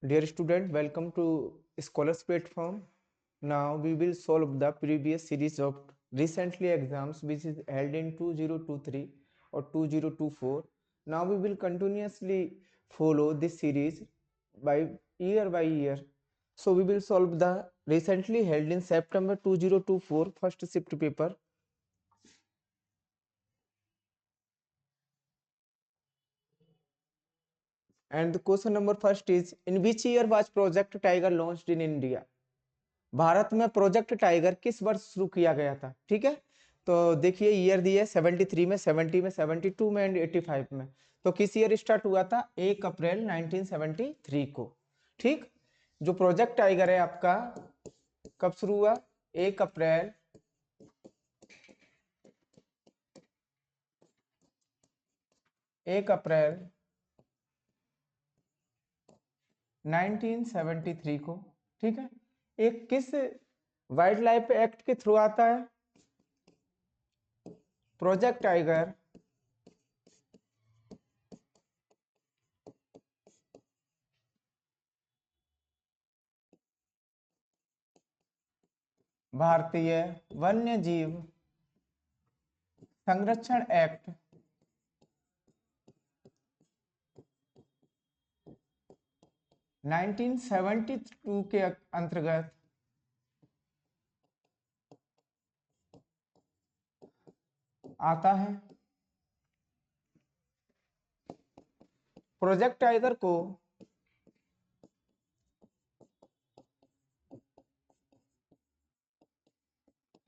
Dear student, welcome to Scholars Platform. Now we will solve the previous series of recently exams which is held in 2023 or 2024. Now we will continuously follow this series by year. So we will solve the recently held in September 2024 first shift paper. And the question number first is, in which year was Project Tiger launched in India? Bharat में project tiger किस वर्ष शुरू किया गया था? ठीक है, तो देखिए ईयर दिए 73 में, 70 में, 72 में एंड 85 में। तो किस ईयर स्टार्ट हुआ था? 1 अप्रैल 1973 को। ठीक, जो प्रोजेक्ट टाइगर है आपका कब शुरू हुआ? 1 अप्रैल 1973 को। ठीक है, एक किस वाइल्ड लाइफ एक्ट के थ्रू आता है? प्रोजेक्ट टाइगर भारतीय वन्य जीव संरक्षण एक्ट 1972 के अंतर्गत आता है। प्रोजेक्ट टाइगर को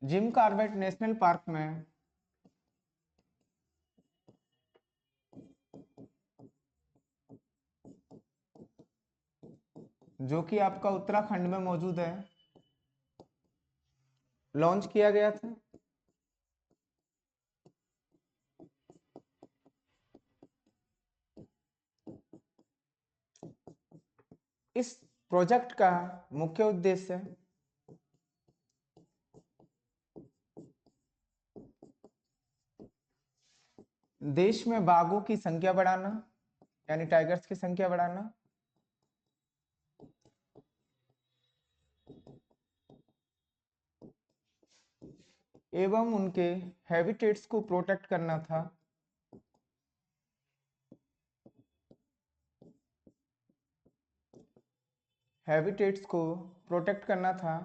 जिम कॉर्बेट नेशनल पार्क में जो कि आपका उत्तराखंड में मौजूद है लॉन्च किया गया था। इस प्रोजेक्ट का मुख्य उद्देश्य देश में बाघों की संख्या बढ़ाना, यानी टाइगर्स की संख्या बढ़ाना, एवं उनके हैबिटेट्स को प्रोटेक्ट करना था। हैबिटेट्स को प्रोटेक्ट करना था।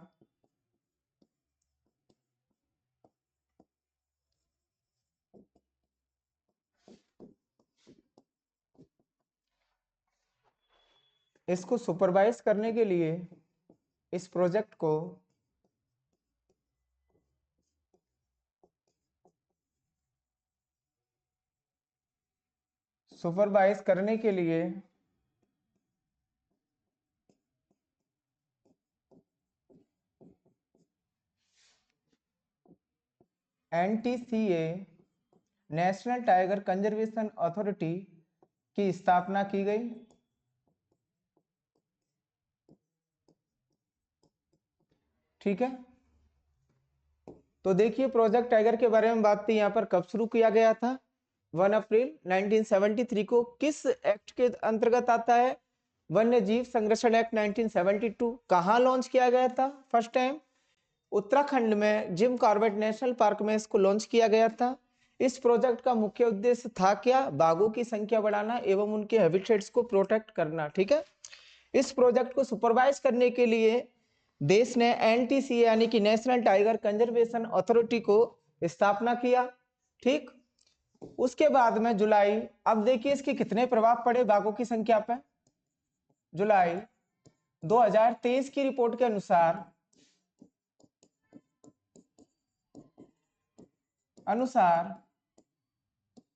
इसको सुपरवाइज करने के लिए इस प्रोजेक्ट को सुपरवाइज करने के लिए NTCA national tiger conservation authority की स्थापना की गई। ठीक है, तो देखिए प्रोजेक्ट टाइगर के बारे में बात थी यहाँ पर कब शुरू किया गया था? 1 अप्रैल 1973 को। किस एक्ट के अंतर्गत आता है? वन्य जीव संरक्षण एक्ट 1972। कहाँ लॉन्च किया गया था फर्स्ट टाइम? उत्तराखंड में जिम कॉर्बेट नेशनल पार्क में इसको लॉन्च किया गया था। इस प्रोजेक्ट का मुख्य उद्देश्य था क्या? बाघों की संख्या बढ़ाना एवं उनके हैबिटेट्स को प्रोटेक्ट करना। ठीक है, इस प्रोजेक्ट को सुपरवाइज करने के लिए देश ने NTCA यानी कि नेशनल टाइगर कंजर्वेशन अथॉरिटी को स्थापना किया। ठीक, उसके बाद में जुलाई, अब देखिए इसके कितने प्रभाव पड़े बाघों की संख्या पर। जुलाई 2023 की रिपोर्ट के अनुसार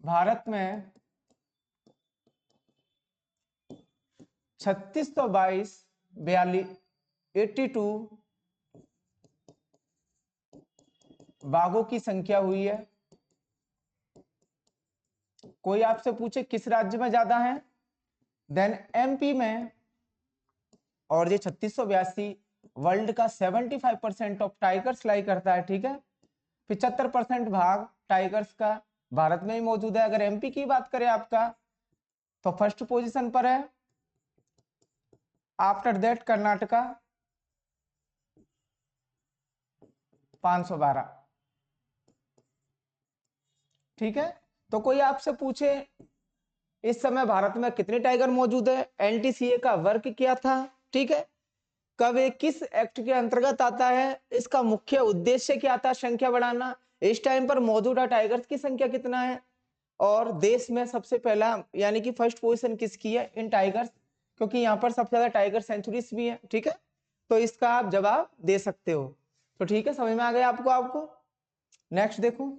भारत में 3622 82 बाघों की संख्या हुई है। कोई आपसे पूछे किस राज्य में ज्यादा है? देन MP में। और ये 3682 वर्ल्ड का 75% ऑफ टाइगर्स लाई करता है। ठीक है, 75% भाग टाइगर्स का भारत में ही मौजूद है। अगर MP की बात करें आपका तो फर्स्ट पोजीशन पर है। After that Karnataka 512। ठीक है, तो कोई आपसे पूछे इस समय भारत में कितने टाइगर मौजूद है, एनटीसीए का वर्क क्या था, ठीक है, कब ये किस एक्ट के अंतर्गत आता है, इसका मुख्य उद्देश्य क्या था, संख्या बढ़ाना, इस टाइम पर मौजूदा टाइगर्स की संख्या कितना है, और देश में सबसे पहला यानी कि फर्स्ट पोजीशन किसकी है इन टाइगर्स, क्योंकि यहाँ पर सबसे ज्यादा टाइगर सेंचुरीज भी है। ठीक है, तो इसका आप जवाब दे सकते हो। तो ठीक है, समझ में आ गया आपको। नेक्स्ट देखो,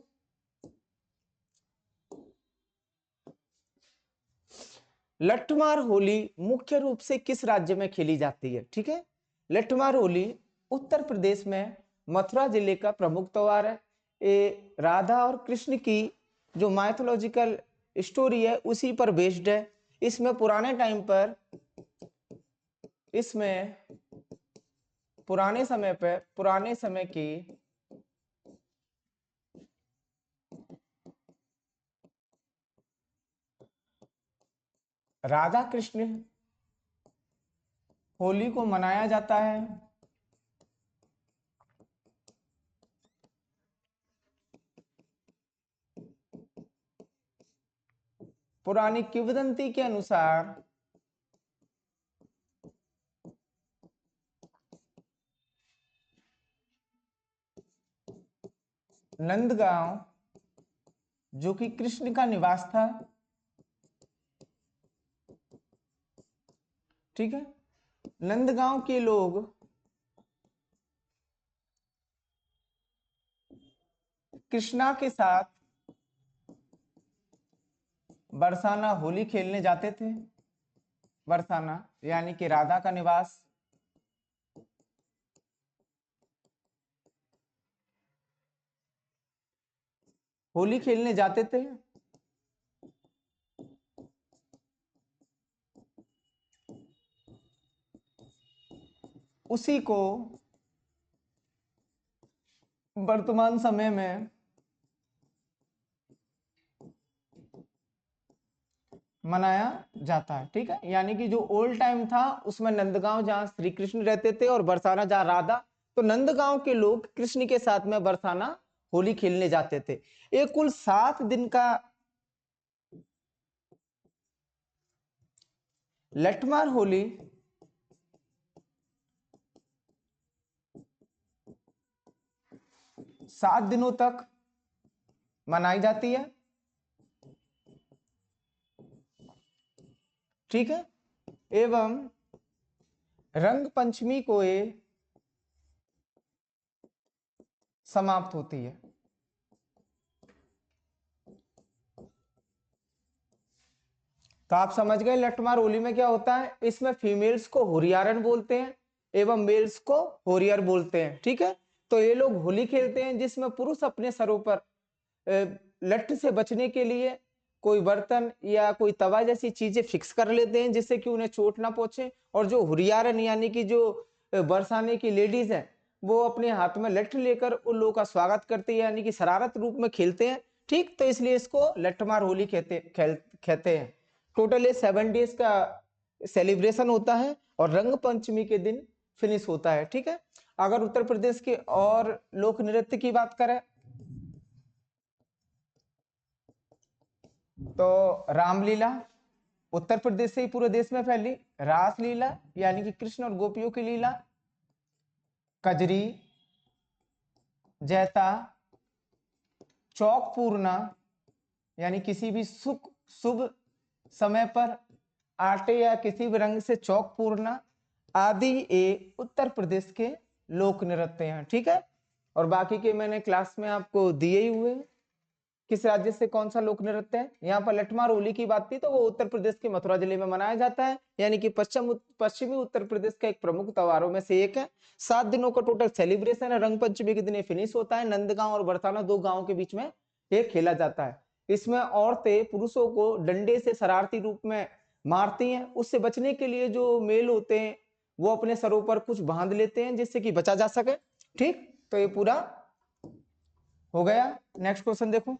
लट्ठमार होली मुख्य रूप से किस राज्य में खेली जाती है। ठीक है, लट्ठमार होली उत्तर प्रदेश में मथुरा जिले का प्रमुख त्योहार है। ये राधा और कृष्ण की जो माइथोलॉजिकल स्टोरी है उसी पर बेस्ड है। इसमें पुराने टाइम पर, इसमें पुराने समय की राधा कृष्ण होली को मनाया जाता है। पुरानी किंवदंती के अनुसार नंदगांव जो कि कृष्ण का निवास था, ठीक है, नंदगांव के लोग कृष्णा के साथ बरसाना होली खेलने जाते थे। बरसाना यानी कि राधा का निवास, होली खेलने जाते थे। उसी को वर्तमान समय में मनाया जाता है। ठीक है, यानी कि जो ओल्ड टाइम था उसमें नंदगांव जहां श्री कृष्ण रहते थे और बरसाना जहां राधा, तो नंदगांव के लोग कृष्ण के साथ में बरसाना होली खेलने जाते थे। ये कुल 7 दिन का लठमार होली 7 दिनों तक मनाई जाती है। ठीक है, एवं रंग पंचमी को ये समाप्त होती है। तो आप समझ गए लठमार होली में क्या होता है। इसमें फीमेल्स को होरियारन बोलते हैं एवं मेल्स को होरियर बोलते हैं। ठीक है, तो ये लोग होली खेलते हैं जिसमें पुरुष अपने सरों पर लठ से बचने के लिए कोई बर्तन या कोई तवा जैसी चीजें फिक्स कर लेते हैं जिससे कि उन्हें चोट ना पहुंचे, और जो हुरियारन यानी कि जो बरसाने की लेडीज हैं वो अपने हाथ में लठ लेकर उन लोगों का स्वागत करती है, यानी कि शरारत रूप में खेलते हैं। ठीक, तो इसलिए इसको लठमार होली कहते हैं। टोटल ये 7 डेज का सेलिब्रेशन होता है और रंग पंचमी के दिन फिनिश होता है। ठीक है, अगर उत्तर प्रदेश के और लोक नृत्य की बात करें तो रामलीला उत्तर प्रदेश से ही पूरे देश में फैली, रासलीला यानी कि कृष्ण और गोपियों की लीला, कजरी, जैता, चौक पूर्णा यानी किसी भी सुख शुभ समय पर आटे या किसी भी रंग से चौक पूर्णा आदि ये उत्तर प्रदेश के लोक नृत्य हैं। ठीक है, और बाकी के मैंने क्लास में आपको दिए ही हुए हैं। किस राज्य से कौन सा लोक नृत्य है। यहाँ पर लठमार होली की बात थी तो वो उत्तर प्रदेश के मथुरा जिले में मनाया जाता है, यानी कि पश्चिमी उत्तर प्रदेश का एक प्रमुख त्योहारों में से एक है। 7 दिनों का टोटल सेलिब्रेशन है। रंग पंचमी के दिन फिनिश होता है। नंदगांव और बरसाना 2 गांवों के बीच में ये खेला जाता है। इसमें औरतें पुरुषों को डंडे से शरारती रूप में मारती हैं। उससे बचने के लिए जो मेल होते हैं वो अपने सरों पर कुछ बांध लेते हैं जिससे कि बचा जा सके। ठीक, तो ये पूरा हो गया। नेक्स्ट क्वेश्चन देखो,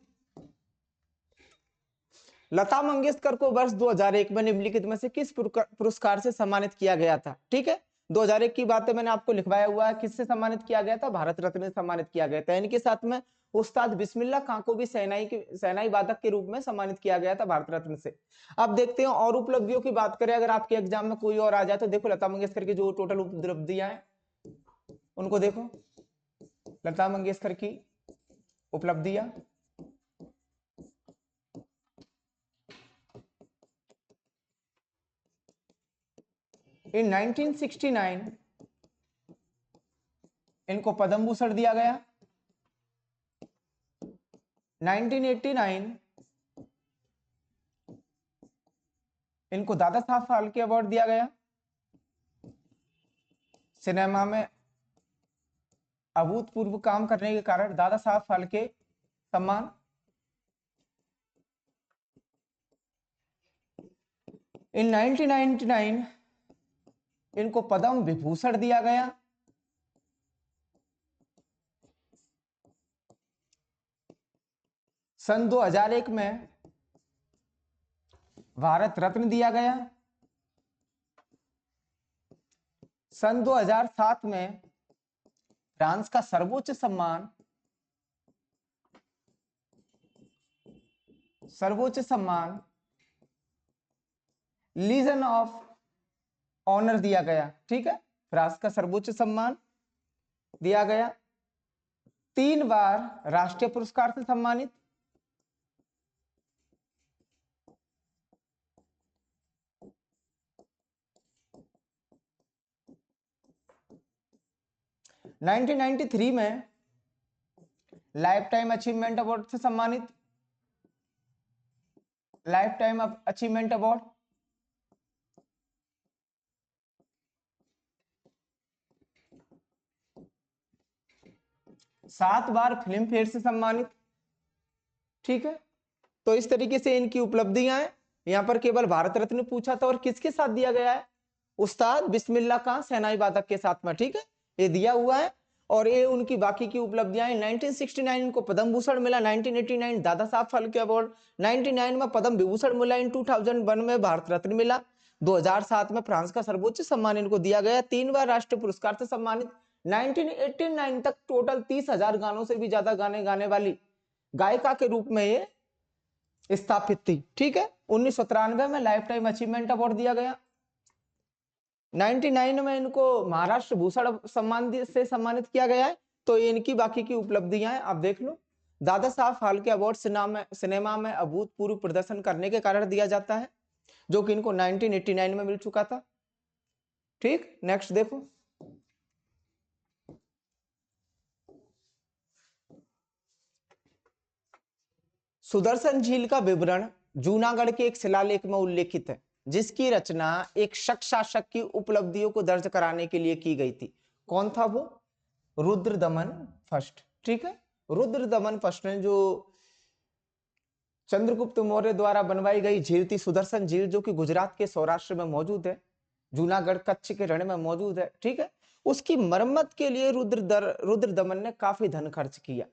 लता मंगेशकर को वर्ष 2001 में निम्नलिखित में से किस पुरस्कार से सम्मानित किया गया था? ठीक है, 2001 की बातें मैंने आपको लिखवाया हुआ है। किससे सम्मानित किया गया था? भारत रत्न से सम्मानित किया गया था। इनके साथ में उस्ताद बिस्मिल्लाह खां को भी सेनाई वादक के रूप में सम्मानित किया गया था भारत रत्न से। अब देखते हैं और उपलब्धियों की बात करें, अगर आपके एग्जाम में कोई और आ जाए तो देखो लता मंगेशकर की जो टोटल उपलब्धियां हैं उनको देखो। लता मंगेशकर की उपलब्धियां इन 1969 इनको पद्म भूषण दिया गया। 1989 इनको दादा साहब फाल्के अवार्ड दिया गया। सिनेमा में अभूतपूर्व काम करने के कारण दादा साहब फाल्के सम्मान। इन 1999 इनको पद्म विभूषण दिया गया। सन 2001 में भारत रत्न दिया गया। सन 2007 में फ्रांस का सर्वोच्च सम्मान लीजन ऑफ ऑनर दिया गया। ठीक है, फ्रांस का सर्वोच्च सम्मान दिया गया। 3 बार राष्ट्रीय पुरस्कार से सम्मानित। में 1993 में लाइफ टाइम अचीवमेंट अवार्ड से सम्मानित। Life time achievement award. 7 बार फिल्म फेयर से सम्मानित। ठीक है, तो इस तरीके से इनकी उपलब्धियां हैं। यहां पर केवल भारत रत्न पूछा था और किसके साथ दिया गया है? उस्ताद बिस्मिल्लाह खां सेनाई वादक के साथ में। ठीक है, ये दिया हुआ है और ये उनकी बाकी की उपलब्धियां हैं। 1969 इनको पद्म भूषण मिला। 1989 दादा साहब फाल्के अवार्ड। 99 में पद्म विभूषण मिला। इन 2001 में भारत रत्न मिला। 2007 में फ्रांस का सर्वोच्च सम्मान इनको दिया गया। 3 बार राष्ट्रीय पुरस्कार से सम्मानित। 1989 तक टोटल 30,000 गानों से भी ज्यादा गाने गाने वाली गायिका के रूप में ये स्थापित थी। ठीक है, 1993 में लाइफ टाइम अचीवमेंट अवार्ड दिया गया। 99 में इनको महाराष्ट्र भूषण सम्मान से सम्मानित किया गया है। तो ये इनकी बाकी की उपलब्धियां हैं, आप देख लो। दादा साहब फाल्के अवार्ड सिनेमा में अभूतपूर्व प्रदर्शन करने के कारण दिया जाता है, जो कि इनको 1989 में मिल चुका था। ठीक, नेक्स्ट देखो। सुदर्शन झील का विवरण जूनागढ़ के एक शिलालेख में उल्लेखित है, जिसकी रचना एक शक शासक की उपलब्धियों को दर्ज कराने के लिए की गई थी। कौन था वो? रुद्रदमन फर्स्ट। ठीक है, रुद्रदमन फर्स्ट ने जो चंद्रगुप्त मौर्य द्वारा बनवाई गई झील थी सुदर्शन झील, जो कि गुजरात के सौराष्ट्र में मौजूद है, जूनागढ़ कच्छ के रण में मौजूद है। ठीक है, उसकी मरम्मत के लिए रुद्रदमन ने काफी धन खर्च किया,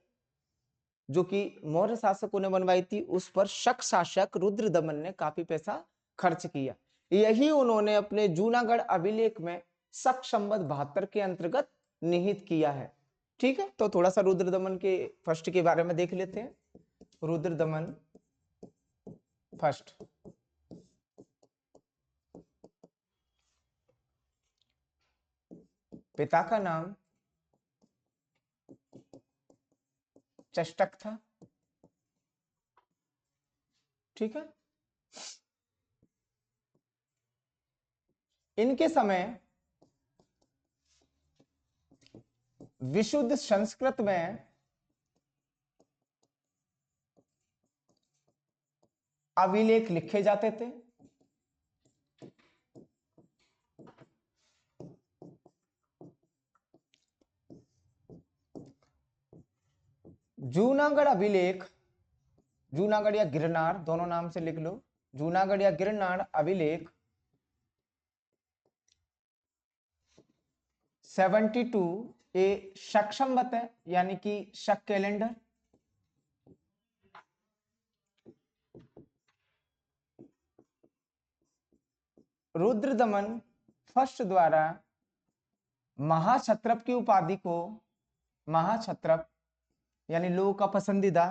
जो कि मौर्य शासकों ने बनवाई थी। उस पर शक शासक रुद्रदमन ने काफी पैसा खर्च किया। यही उन्होंने अपने जूनागढ़ अभिलेख में शक संवत 72 के अंतर्गत निहित किया है। ठीक है, तो थोड़ा सा रुद्रदमन के फर्स्ट के बारे में देख लेते हैं। रुद्रदमन फर्स्ट पिता का नाम चष्टक था। ठीक है, इनके समय विशुद्ध संस्कृत में अभिलेख लिखे जाते थे। जूनागढ़ अभिलेख, जूनागढ़ या गिरनार दोनों नाम से लिख लो, जूनागढ़ या गिरनार अभिलेख 72 ये शक संवत है, यानी कि शक कैलेंडर। रुद्रदमन फर्स्ट द्वारा महाक्षत्रप की उपाधि को, महाक्षत्रप यानी लोगों का पसंदीदा,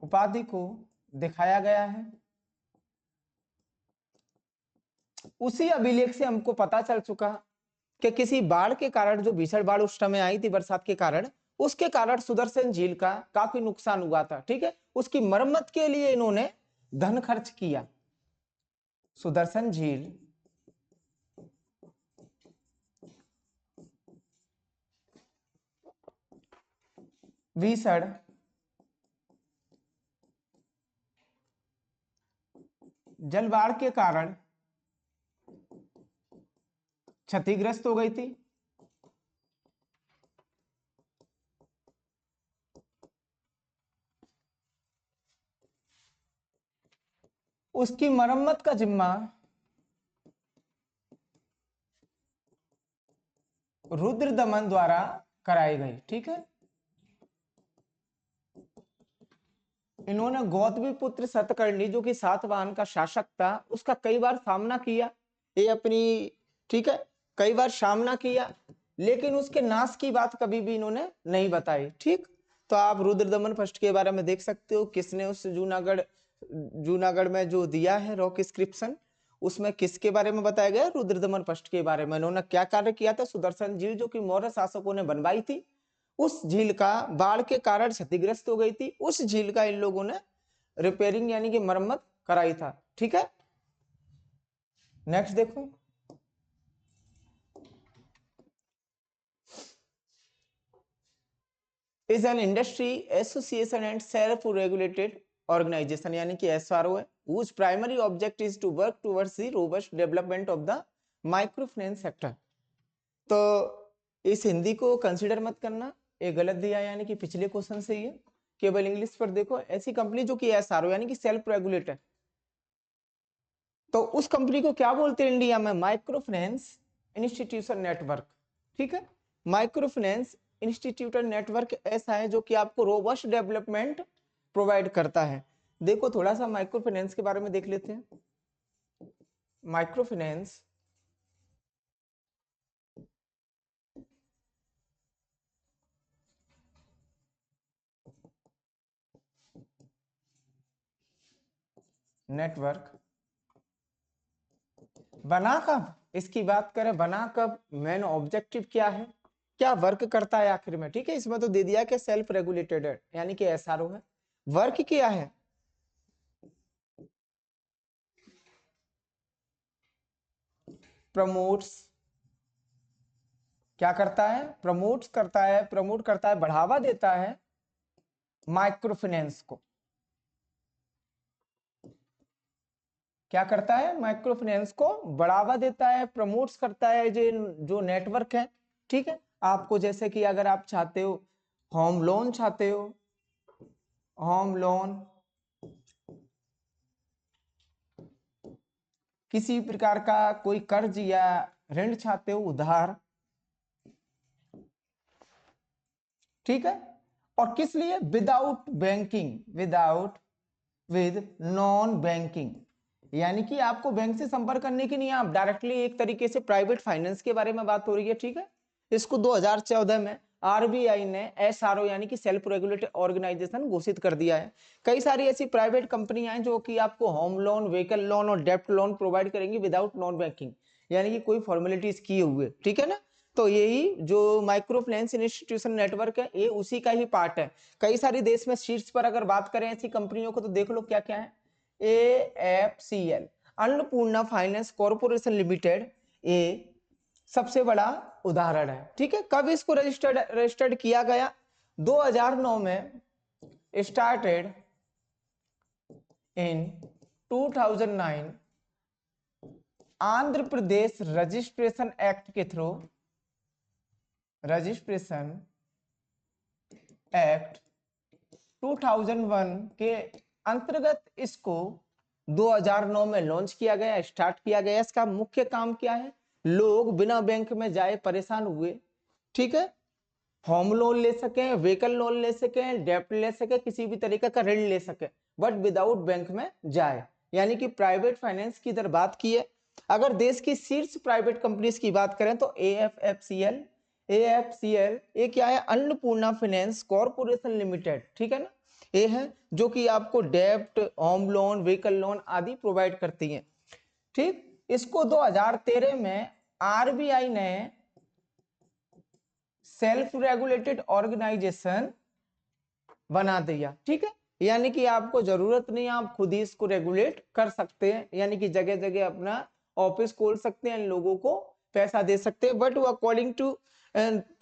उपाधि को दिखाया गया है। उसी अभिलेख से हमको पता चल चुका कि किसी बाढ़ के कारण, जो भीषण बाढ़ उस समय आई थी बरसात के कारण, उसके कारण सुदर्शन झील का काफी नुकसान हुआ था। ठीक है, उसकी मरम्मत के लिए इन्होंने धन खर्च किया। सुदर्शन झील भीषण जलबाढ़ के कारण क्षतिग्रस्त हो गई थी। उसकी मरम्मत का जिम्मा रुद्रदमन द्वारा कराई गई। ठीक है, इन्होंने गौतमी पुत्र सतकर्णी, जो कि सातवाहन का शासक था, उसका कई बार सामना किया। ये अपनी, ठीक है, कई बार सामना किया, लेकिन उसके नाश की बात कभी भी इन्होंने नहीं बताई। ठीक, तो आप रुद्रदमन फर्स्ट के बारे में देख सकते हो, किसने उस जूनागढ़ में जो दिया है रॉक इंस्क्रिप्शन, उसमें किसके बारे में बताया गया? रुद्रदमन फर्स्ट के बारे में। इन्होंने क्या कार्य किया था? सुदर्शन झील, जो कि मौर्य शासकों ने बनवाई थी, उस झील का बाढ़ के कारण क्षतिग्रस्त हो गई थी, उस झील का इन लोगों ने रिपेयरिंग यानी कि मरम्मत कराई था। ठीक है, नेक्स्ट देखो, is an industry association and self regulated organisation, यानी कि एसआरओ है, whose primary object is to work towards the robust development of the microfinance sector। तो इस हिंदी को कंसीडर मत करना, ये गलत दिया, यानी कि पिछले क्वेश्चन से ही है, केवल इंग्लिश पर देखो। ऐसी कंपनी जो कि एसआरओ यानी कि सेल्फ रेगुलेट है, तो उस कंपनी को क्या बोलते हैं इंडिया में? Micro finance institution network. ठीक है, माइक्रो फाइनेंस इंस्टीट्यूशन नेटवर्क ऐसा है जो कि आपको रोबस्ट डेवलपमेंट प्रोवाइड करता है। देखो थोड़ा सा माइक्रो फाइनेंस के बारे में देख लेते हैं। माइक्रो फाइनेंस नेटवर्क बना कब, इसकी बात करें बना कब, मेन ऑब्जेक्टिव क्या है, क्या वर्क करता है आखिर में? ठीक है, इसमें तो दे दिया कि सेल्फ रेगुलेटेड है, यानी कि एसआरओ है। वर्क क्या है? प्रमोट्स, क्या करता है? प्रमोट करता है, बढ़ावा देता है माइक्रो फाइनेंस को। क्या करता है? माइक्रो फाइनेंस को बढ़ावा देता है, प्रमोट्स करता है जो नेटवर्क है। ठीक है, आपको जैसे कि अगर आप चाहते हो होम लोन, चाहते हो होम लोन, किसी प्रकार का कोई कर्ज या ऋण चाहते हो, उधार, ठीक है, और किस लिए? Without banking, with non banking, यानी कि आपको बैंक से संपर्क करने की नहीं, आप डायरेक्टली एक तरीके से प्राइवेट फाइनेंस के बारे में बात हो रही है। ठीक है, इसको 2014 में आरबीआई ने एसआरओ यानी कि सेल्फ रेगुलेटेड ऑर्गेनाइजेशन घोषित कर दिया है। कई सारी ऐसी प्राइवेट कंपनियां हैं जो कि आपको होम लोन, व्हीकल लोन और डेप्ट लोन प्रोवाइड करेंगी विदाउट नॉन बैंकिंग, यानी कि कोई फॉर्मेलिटीज किए हुए। ठीक है ना, तो यही जो माइक्रो फाइनेंस इंस्टीट्यूशन नेटवर्क है, ये उसी का ही पार्ट है। कई सारी देश में शीर्ष पर अगर बात करें ऐसी कंपनियों को, तो देख लो क्या क्या है। AFCL, Annapurna finance corporation limited, ये सबसे बड़ा उदाहरण है। ठीक है, कब इसको रजिस्टर्ड किया गया? 2009 में started in 2009 Andhra Pradesh registration act के थ्रू, रजिस्ट्रेशन एक्ट 2001 के अंतर्गत इसको 2009 में लॉन्च किया गया, स्टार्ट किया गया। इसका मुख्य काम क्या है? लोग बिना बैंक में जाए परेशान हुए, ठीक है, होम लोन ले सकें, व्हीकल लोन ले सकें, डेप्ट ले सकें, किसी भी तरीके का ऋण ले सकें, बट विदाउट बैंक में जाए, यानी कि प्राइवेट फाइनेंस की इधर बात की है। अगर देश की शीर्ष प्राइवेट कंपनीज की बात करें तो एएफएफसीएल ये क्या है, अन्नपूर्णा फाइनेंस कॉर्पोरेशन लिमिटेड, ठीक है ना, ये है जो कि आपको डेप्ट, होम लोन, व्हीकल लोन आदि प्रोवाइड करती है। ठीक, इसको 2013 में आरबीआई ने सेल्फ रेगुलेटेड ऑर्गेनाइजेशन बना दिया। ठीक है, यानी कि आपको जरूरत नहीं, आप खुद ही इसको रेगुलेट कर सकते हैं, यानी कि जगह जगह अपना ऑफिस खोल सकते हैं, लोगों को पैसा दे सकते हैं, बट वो अकॉर्डिंग टू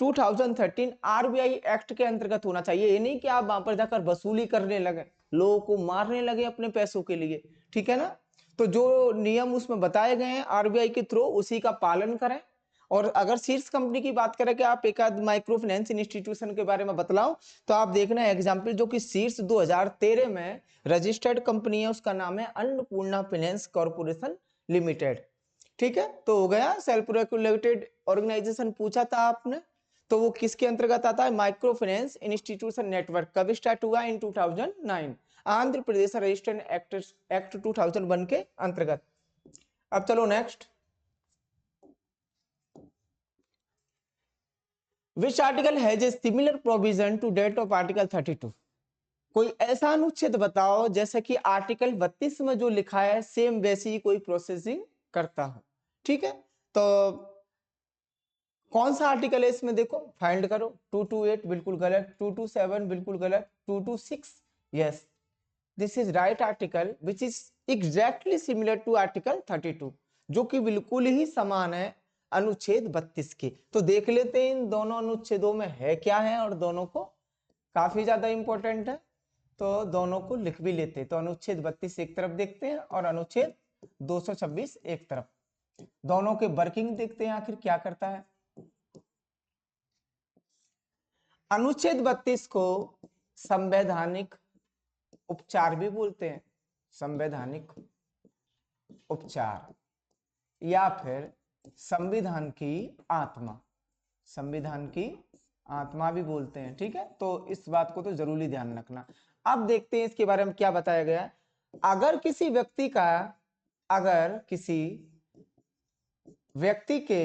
2013 आरबीआई एक्ट के अंतर्गत होना चाहिए। ये नहीं कि आप वहां पर जाकर वसूली करने लगे, लोगों को मारने लगे अपने पैसों के लिए, ठीक है ना। तो जो नियम उसमें बताए गए हैं आरबीआई के थ्रू, उसी का पालन करें। और अगर शीर्ष कंपनी की बात करें कि आप एक आध माइक्रो फाइनेंस इंस्टीट्यूशन के बारे में बतलाओ, तो आप देखना एग्जांपल जो कि शीर्ष 2013 में रजिस्टर्ड कंपनी है, उसका नाम है अन्नपूर्णा फाइनेंस कॉर्पोरेशन लिमिटेड। ठीक है, तो हो गया। सेल्फ रेगुलेटेड ऑर्गेनाइजेशन पूछा था आपने, तो वो किसके अंतर्गत आता है, माइक्रो फाइनेंस इंस्टीट्यूशन नेटवर्क। कब स्टार्ट हुआ, in 2009, Andhra Pradesh registered act 2001 के अंतर्गत। अब चलो next, which article has a similar provision to that of article 32। कोई ऐसा अनुच्छेद बताओ जैसे कि आर्टिकल 32 में जो लिखा है सेम वैसी ही कोई प्रोसेसिंग करता हो। ठीक है, तो कौन सा आर्टिकल है इसमें, देखो फाइंड करो। 228 बिल्कुल गलत, 227 बिल्कुल गलत, 226 yes, this is right article which is exactly similar to article 32, जो कि बिल्कुल ही समान है अनुच्छेद 32 के। तो देख लेते हैं इन दोनों अनुच्छेदों में है क्या है, और दोनों को काफी ज्यादा इंपॉर्टेंट है, तो दोनों को लिख भी लेते हैं। तो अनुच्छेद 32 एक तरफ देखते हैं और अनुच्छेद 226 एक तरफ, दोनों के वर्किंग देखते हैं आखिर क्या करता है। अनुच्छेद 32 को संवैधानिक उपचार भी बोलते हैं, संवैधानिक उपचार, या फिर संविधान की आत्मा, संविधान की आत्मा भी बोलते हैं। ठीक है, तो इस बात को तो जरूरी ध्यान रखना। अब देखते हैं इसके बारे में क्या बताया गया। अगर किसी व्यक्ति के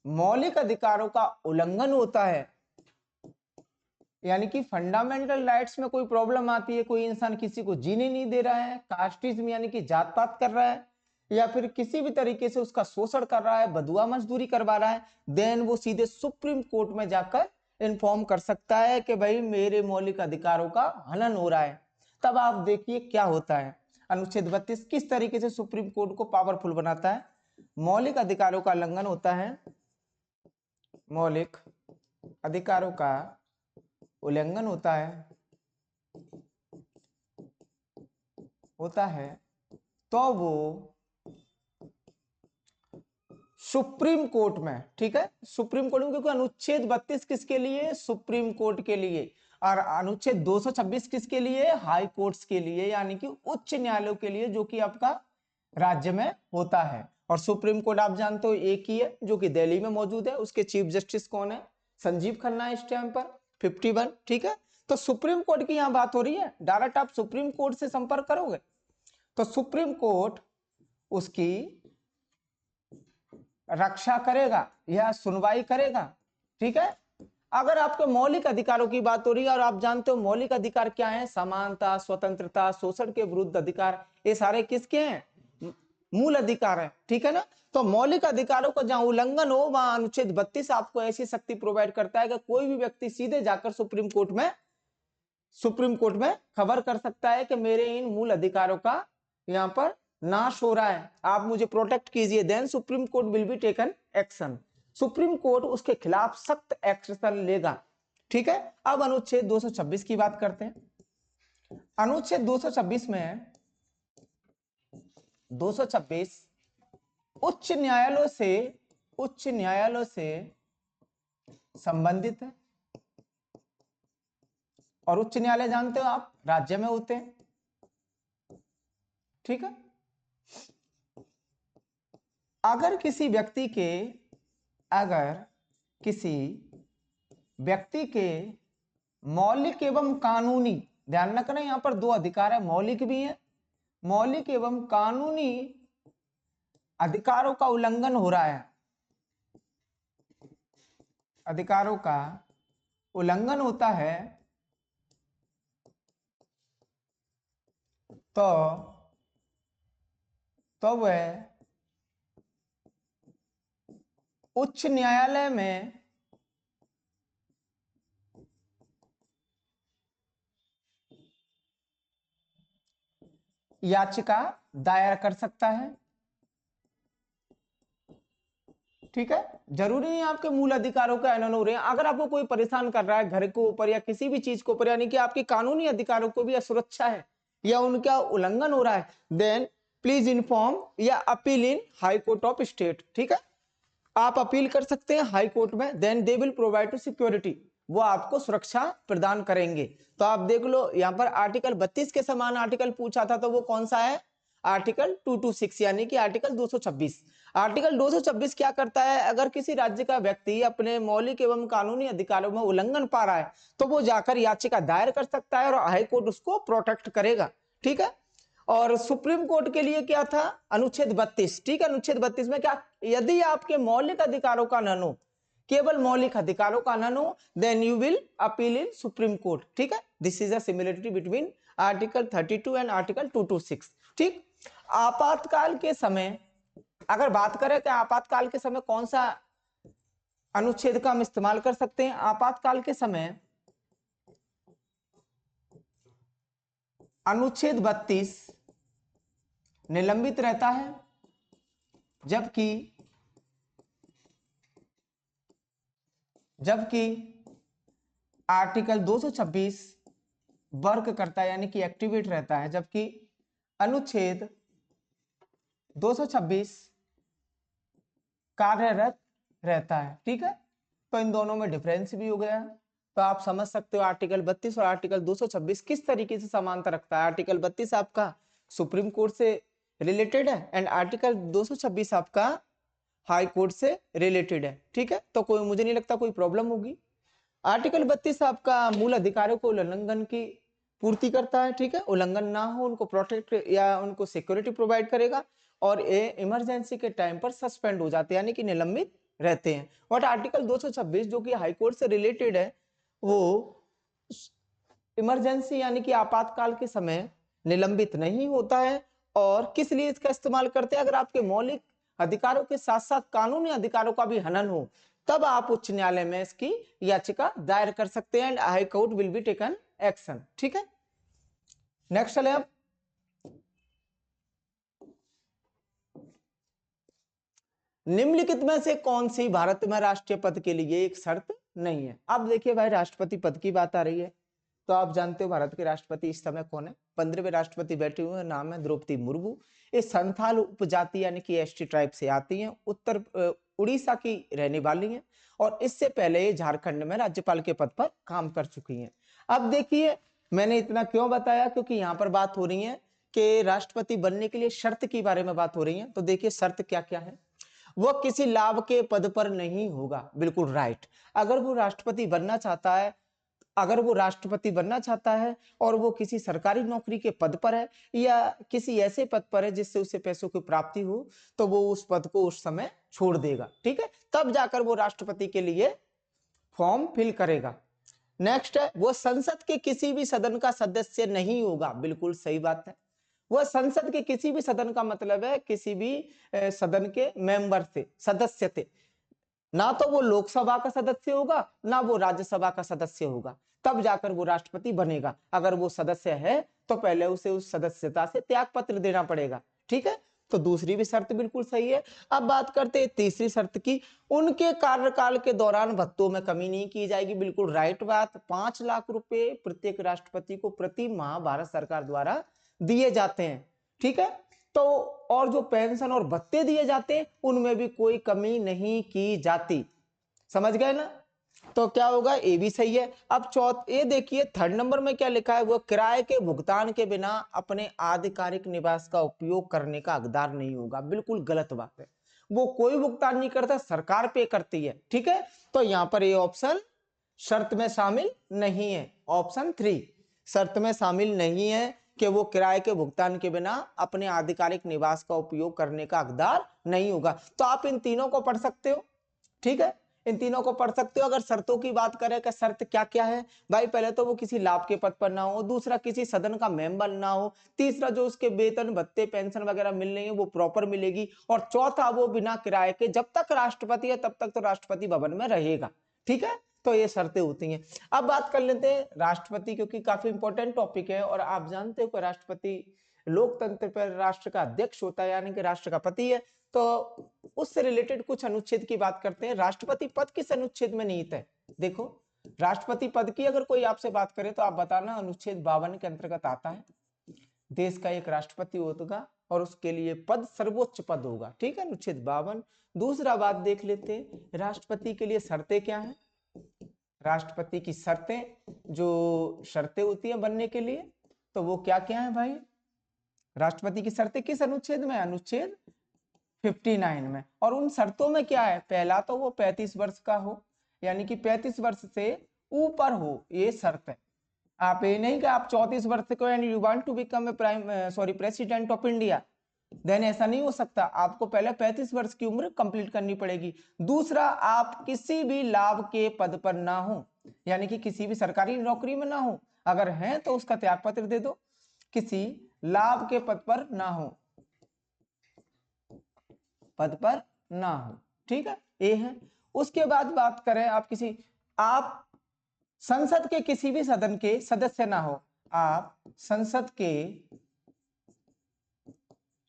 मौलिक अधिकारों का उल्लंघन होता है, यानी कि फंडामेंटल राइट्स में कोई प्रॉब्लम आती है, कोई इंसान किसी को जीने नहीं दे रहा है, कास्टिज्म यानी कि जात पात कर रहा है, या फिर किसी भी तरीके से उसका शोषण कर रहा है, बदुआ मजदूरी करवा रहा है, देन वो सीधे सुप्रीम कोर्ट में जाकर इन्फॉर्म कर सकता है कि भाई मेरे मौलिक अधिकारों का हनन हो रहा है। तब आप देखिए क्या होता है, अनुच्छेद 32 किस तरीके से सुप्रीम कोर्ट को पावरफुल बनाता है। मौलिक अधिकारों का उल्लंघन होता है, मौलिक अधिकारों का उल्लंघन होता है तो वो सुप्रीम कोर्ट में, ठीक है, सुप्रीम कोर्ट में, क्योंकि अनुच्छेद 32 किसके लिए, सुप्रीम कोर्ट के लिए, और अनुच्छेद 226 किसके लिए, हाई कोर्ट्स के लिए, यानी कि उच्च न्यायालयों के लिए, जो कि आपका राज्य में होता है। और सुप्रीम कोर्ट आप जानते हो एक ही है जो कि दिल्ली में मौजूद है, उसके चीफ जस्टिस कौन है, संजीव खन्ना है इस टाइम पर 51। ठीक है, तो सुप्रीम कोर्ट की यहां बात हो रही है, डायरेक्ट आप सुप्रीम कोर्ट से संपर्क करोगे तो सुप्रीम कोर्ट उसकी रक्षा करेगा या सुनवाई करेगा। ठीक है, अगर आपके मौलिक अधिकारों की बात हो रही है, और आप जानते हो मौलिक अधिकार क्या है, समानता, स्वतंत्रता, शोषण के विरुद्ध अधिकार, ये सारे किसके हैं, मूल अधिकार है। ठीक है ना, तो मौलिक अधिकारों का जहां उल्लंघन हो वहां अनुच्छेद 32 आपको ऐसी शक्ति प्रोवाइड करता है कि कोई भी व्यक्ति सीधे जाकर सुप्रीम कोर्ट में खबर कर सकता है कि मेरे इन मूल अधिकारों का यहां पर नाश हो रहा है, आप मुझे प्रोटेक्ट कीजिए, then supreme court will be taken action, supreme court उसके खिलाफ सख्त एक्शन लेगा। ठीक है, अब अनुच्छेद 226 की बात करते हैं। अनुच्छेद 226 में 226 उच्च न्यायालयों से संबंधित है, और उच्च न्यायालय जानते हो आप राज्य में होते हैं। ठीक है, अगर किसी व्यक्ति के मौलिक एवं कानूनी, ध्यान रखना यहां पर दो अधिकार है, मौलिक भी है, मौलिक एवं कानूनी अधिकारों का उल्लंघन हो रहा है, अधिकारों का उल्लंघन होता है, तो वह उच्च न्यायालय में याचिका दायर कर सकता है। ठीक है, जरूरी नहीं आपके मूल अधिकारों का हनन हो रहे हैं। अगर आपको कोई परेशान कर रहा है घर के ऊपर या किसी भी चीज के ऊपर, यानी कि आपके कानूनी अधिकारों को भी असुरक्षा है या उनका उल्लंघन हो रहा है, देन प्लीज इन्फॉर्म या appeal in high court of state. ठीक है, आप अपील कर सकते हैं हाई कोर्ट में, then they will provide to security, वो आपको सुरक्षा प्रदान करेंगे। तो आप देख लो यहाँ पर आर्टिकल 32 के समान आर्टिकल पूछा था, तो वो कौन सा है, आर्टिकल 226 यानी कि आर्टिकल 226। आर्टिकल 226 क्या करता है, अगर किसी राज्य का व्यक्ति अपने मौलिक एवं कानूनी अधिकारों में उल्लंघन पा रहा है तो वो जाकर याचिका दायर कर सकता है और हाई कोर्ट उसको प्रोटेक्ट करेगा। ठीक है, और सुप्रीम कोर्ट के लिए क्या था, अनुच्छेद 32। ठीक है, अनुच्छेद 32 में क्या, यदि आपके मौलिक अधिकारों का हनन हो, केवल मौलिक अधिकारों का हनन हो, then you will appeal in supreme court. ठीक है, this is a similarity between article 32 and article 226। ठीक, आपातकाल के समय अगर बात करें तो आपातकाल के समय कौन सा अनुच्छेद का हम इस्तेमाल कर सकते हैं, आपातकाल के समय अनुच्छेद 32 निलंबित रहता है, जबकि आर्टिकल 226 वर्क करता है यानी कि एक्टिवेट रहता है, जबकि अनुच्छेद 226 कार्यरत रहता है। ठीक है, तो इन दोनों में डिफरेंस भी हो गया है। तो आप समझ सकते हो आर्टिकल 32 और आर्टिकल 226 किस तरीके से समानता रखता है। आर्टिकल 32 आपका सुप्रीम कोर्ट से रिलेटेड है एंड आर्टिकल 226 आपका हाई कोर्ट से रिलेटेड है। ठीक है, तो कोई, मुझे नहीं लगता कोई प्रॉब्लम होगी। आर्टिकल 32 आपका मूल अधिकारों को उल्लंघन की पूर्ति करता है। ठीक है, उल्लंघन ना हो उनको प्रोटेक्ट या उनको सिक्योरिटी प्रोवाइड करेगा, और ये इमरजेंसी के टाइम पर सस्पेंड हो जाते हैं यानी कि निलंबित रहते हैं। बट आर्टिकल 226 जो कि हाई कोर्ट से रिलेटेड है, वो इमरजेंसी यानी कि आपातकाल के समय निलंबित नहीं होता है। और किस लिए इसका इस्तेमाल करते हैं, अगर आपके मौलिक अधिकारों के साथ साथ कानूनी अधिकारों का भी हनन हो, तब आप उच्च न्यायालय में इसकी याचिका दायर कर सकते हैं and high court will be taken action. ठीक है, नेक्स्ट चले अब, निम्नलिखित में से कौन सी भारत में राष्ट्रीय पद के लिए एक शर्त नहीं है। अब देखिए भाई, राष्ट्रपति पद की बात आ रही है, तो आप जानते हो भारत के राष्ट्रपति इस समय कौन है, 15वें राष्ट्रपति बैठे हुए हैं, नाम है द्रौपदी मुर्मू। ये संथाल उपजाति यानी कि एसटी ट्राइब से आती हैं, उत्तर उड़ीसा की रहने वाली हैं, और इससे पहले ये झारखंड में राज्यपाल के पद पर काम कर चुकी हैं। अब देखिए, मैंने इतना क्यों बताया, क्योंकि यहाँ पर बात हो रही है कि राष्ट्रपति बनने के लिए शर्त के बारे में बात हो रही है। तो देखिए शर्त क्या क्या है, वो किसी लाभ के पद पर नहीं होगा, बिल्कुल राइट। अगर वो राष्ट्रपति बनना चाहता है, अगर वो राष्ट्रपति बनना चाहता है और वो किसी सरकारी नौकरी के पद पर है या किसी ऐसे पद पर है जिससे उसे पैसों की प्राप्ति हो, तो वो उस पद को उस समय छोड़ देगा। ठीक है, तब जाकर वो राष्ट्रपति के लिए फॉर्म फिल करेगा। नेक्स्ट है, वो संसद के किसी भी सदन का सदस्य नहीं होगा, बिल्कुल सही बात है। वह संसद के किसी भी सदन का मतलब है किसी भी सदन के मेंबर से, सदस्य थे, ना तो वो लोकसभा का सदस्य होगा ना वो राज्यसभा का सदस्य होगा, तब जाकर वो राष्ट्रपति बनेगा। अगर वो सदस्य है तो पहले उसे उस सदस्यता से त्याग पत्र देना पड़ेगा। ठीक है, तो दूसरी भी शर्त बिल्कुल सही है। अब बात करते हैं तीसरी शर्त की, उनके कार्यकाल के दौरान भत्तों में कमी नहीं की जाएगी, बिल्कुल राइट बात। 5 लाख रुपए प्रत्येक राष्ट्रपति को प्रति माह भारत सरकार द्वारा दिए जाते हैं। ठीक है, तो और जो पेंशन और भत्ते दिए जाते हैं उनमें भी कोई कमी नहीं की जाती, समझ गए ना। तो क्या होगा, ये भी सही है। अब ये देखिए थर्ड नंबर में क्या लिखा है, वो किराए के भुगतान के बिना अपने आधिकारिक निवास का उपयोग करने का हकदार नहीं होगा, बिल्कुल गलत बात है। वो कोई भुगतान नहीं करता, सरकार पे करती है। ठीक है, तो यहाँ पर ये ऑप्शन शर्त में शामिल नहीं है। ऑप्शन 3 शर्त में शामिल नहीं है कि वो किराए के भुगतान के बिना अपने आधिकारिक निवास का उपयोग करने का हकदार नहीं होगा। तो आप इन तीनों को पढ़ सकते हो, ठीक है, इन तीनों को पढ़ सकते हो। अगर शर्तों की बात करें कि शर्त क्या क्या है भाई, पहले तो वो किसी लाभ के पद पर ना हो, दूसरा किसी सदन का मेंबर ना हो, तीसरा जो उसके वेतन भत्ते पेंशन वगैरह मिल रही है वो प्रॉपर मिलेगी, और चौथा वो बिना किराए के जब तक राष्ट्रपति है तब तक तो राष्ट्रपति भवन में रहेगा। ठीक है, तो ये शर्तें होती हैं। अब बात कर लेते हैं राष्ट्रपति, क्योंकि काफी इंपॉर्टेंट टॉपिक है और आप जानते हो कि राष्ट्रपति लोकतंत्र पर राष्ट्र का अध्यक्ष होता है, यानी कि राष्ट्र का पति है। तो उससे रिलेटेड कुछ अनुच्छेद की बात करते हैं। राष्ट्रपति पद किस अनुच्छेद में निहित है? देखो, राष्ट्रपति पद की अगर कोई आपसे बात करे तो आप बताना अनुच्छेद 52 के अंतर्गत आता है। देश का एक राष्ट्रपति होगा और उसके लिए पद सर्वोच्च पद होगा। ठीक है, अनुच्छेद 52। दूसरा बात देख लेते हैं, राष्ट्रपति के लिए शर्तें क्या है। राष्ट्रपति की शर्तें, जो शर्तें होती है बनने के लिए, तो वो क्या क्या है भाई? राष्ट्रपति की शर्तें किस अनुच्छेद में? अनुच्छेद 59 में। और उन शर्तों में क्या है? पहला तो वो 35 वर्ष का हो, यानी कि 35 वर्ष से ऊपर हो, ये शर्त है। आप ये नहीं कि आप 34 वर्ष को यानी you want to become a president of India, then ऐसा नहीं हो सकता। आपको पहले 35 वर्ष की उम्र कंप्लीट करनी पड़ेगी। दूसरा, आप किसी भी लाभ के पद पर ना हो, यानी कि किसी भी सरकारी नौकरी में ना हो, अगर हैं तो उसका त्यागपत्र दे दो। किसी लाभ के पद पर ना हो, पद पर ना हो, ठीक है, ये है। उसके बाद बात करें, आप संसद के किसी भी सदन के सदस्य ना हो, आप संसद के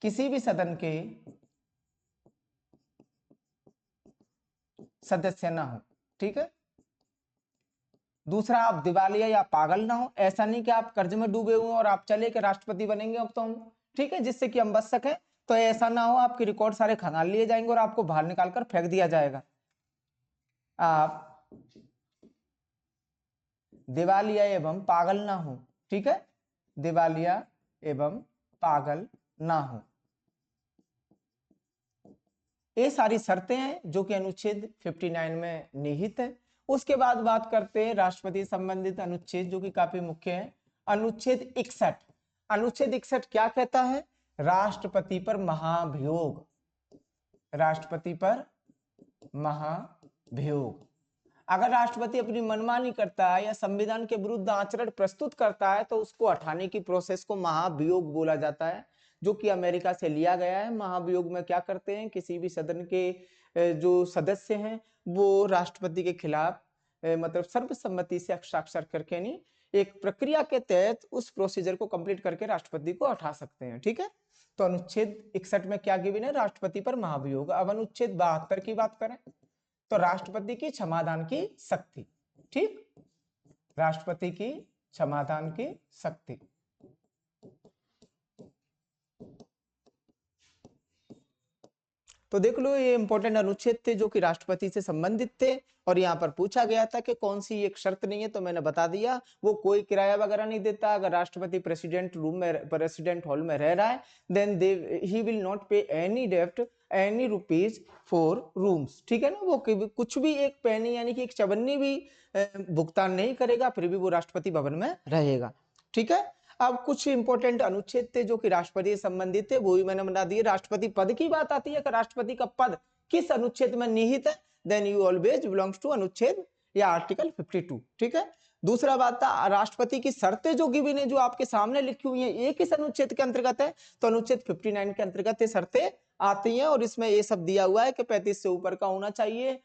किसी भी सदन के सदस्य ना हो, ठीक है। दूसरा, आप दिवालिया या पागल ना हो, ऐसा नहीं कि आप कर्ज में डूबे हुए और आप चले कि राष्ट्रपति बनेंगे अब तो हम, ठीक है, जिससे कि हम बच सके। तो ऐसा ना हो, आपके रिकॉर्ड सारे खंगाल लिए जाएंगे और आपको बाहर निकालकर फेंक दिया जाएगा। आप दिवालिया एवं पागल ना हो, ठीक है, दिवालिया एवं पागल ना हो। ये सारी शर्तें हैं जो कि अनुच्छेद 59 में निहित है। उसके बाद बात करते हैं राष्ट्रपति संबंधित अनुच्छेद जो कि काफी मुख्य है। अनुच्छेद 61। अनुच्छेद 61 क्या कहता है? राष्ट्रपति पर महाभियोग, राष्ट्रपति पर महाभियोग। अगर राष्ट्रपति अपनी मनमानी करता है या संविधान के विरुद्ध आचरण प्रस्तुत करता है तो उसको हटाने की प्रोसेस को महाभियोग बोला जाता है, जो कि अमेरिका से लिया गया है। महाभियोग में क्या करते हैं, किसी भी सदन के जो सदस्य हैं वो राष्ट्रपति के खिलाफ मतलब सर्वसम्मति से हस्ताक्षर करके नहीं, एक प्रक्रिया के तहत उस प्रोसीजर को कंप्लीट करके राष्ट्रपति को हटा सकते हैं। ठीक है, तो अनुच्छेद 61 में क्या गिवन है? राष्ट्रपति पर महाभियोग। अब अनुच्छेद 72 की बात करें तो राष्ट्रपति की क्षमादान की शक्ति। ठीक, राष्ट्रपति की क्षमादान की शक्ति। तो देख लो, ये इंपॉर्टेंट अनुच्छेद थे जो कि राष्ट्रपति से संबंधित थे और यहाँ पर पूछा गया था कि कौन सी एक शर्त नहीं है, तो मैंने बता दिया, वो कोई किराया वगैरह नहीं देता। अगर राष्ट्रपति प्रेसिडेंट हॉल में रह रहा है देन ही विल नॉट पे एनी डेप्ट एनी रुपीज फॉर रूम्स, ठीक है ना, वो कुछ भी एक पैनी यानी कि एक चवन्नी भी भुगतान नहीं करेगा, फिर भी वो राष्ट्रपति भवन में रहेगा। ठीक है, अब कुछ इंपॉर्टेंट अनुच्छेद थे जो कि राष्ट्रपति से संबंधित थे, वो भी मैंने बता दिए। राष्ट्रपति पद की बात आती है कि राष्ट्रपति का पद किस अनुच्छेद में निहित है, then you always belongs to अनुच्छेद या आर्टिकल 52। ठीक है, दूसरा बात था राष्ट्रपति की शर्तें जो गिवन है, जो आपके सामने लिखी हुई है, ये किस अनुच्छेद के अंतर्गत है? तो अनुच्छेद 59 के अंतर्गत ये शर्तें आती हैं और इसमें ये सब दिया हुआ है कि 35 से ऊपर का होना चाहिए,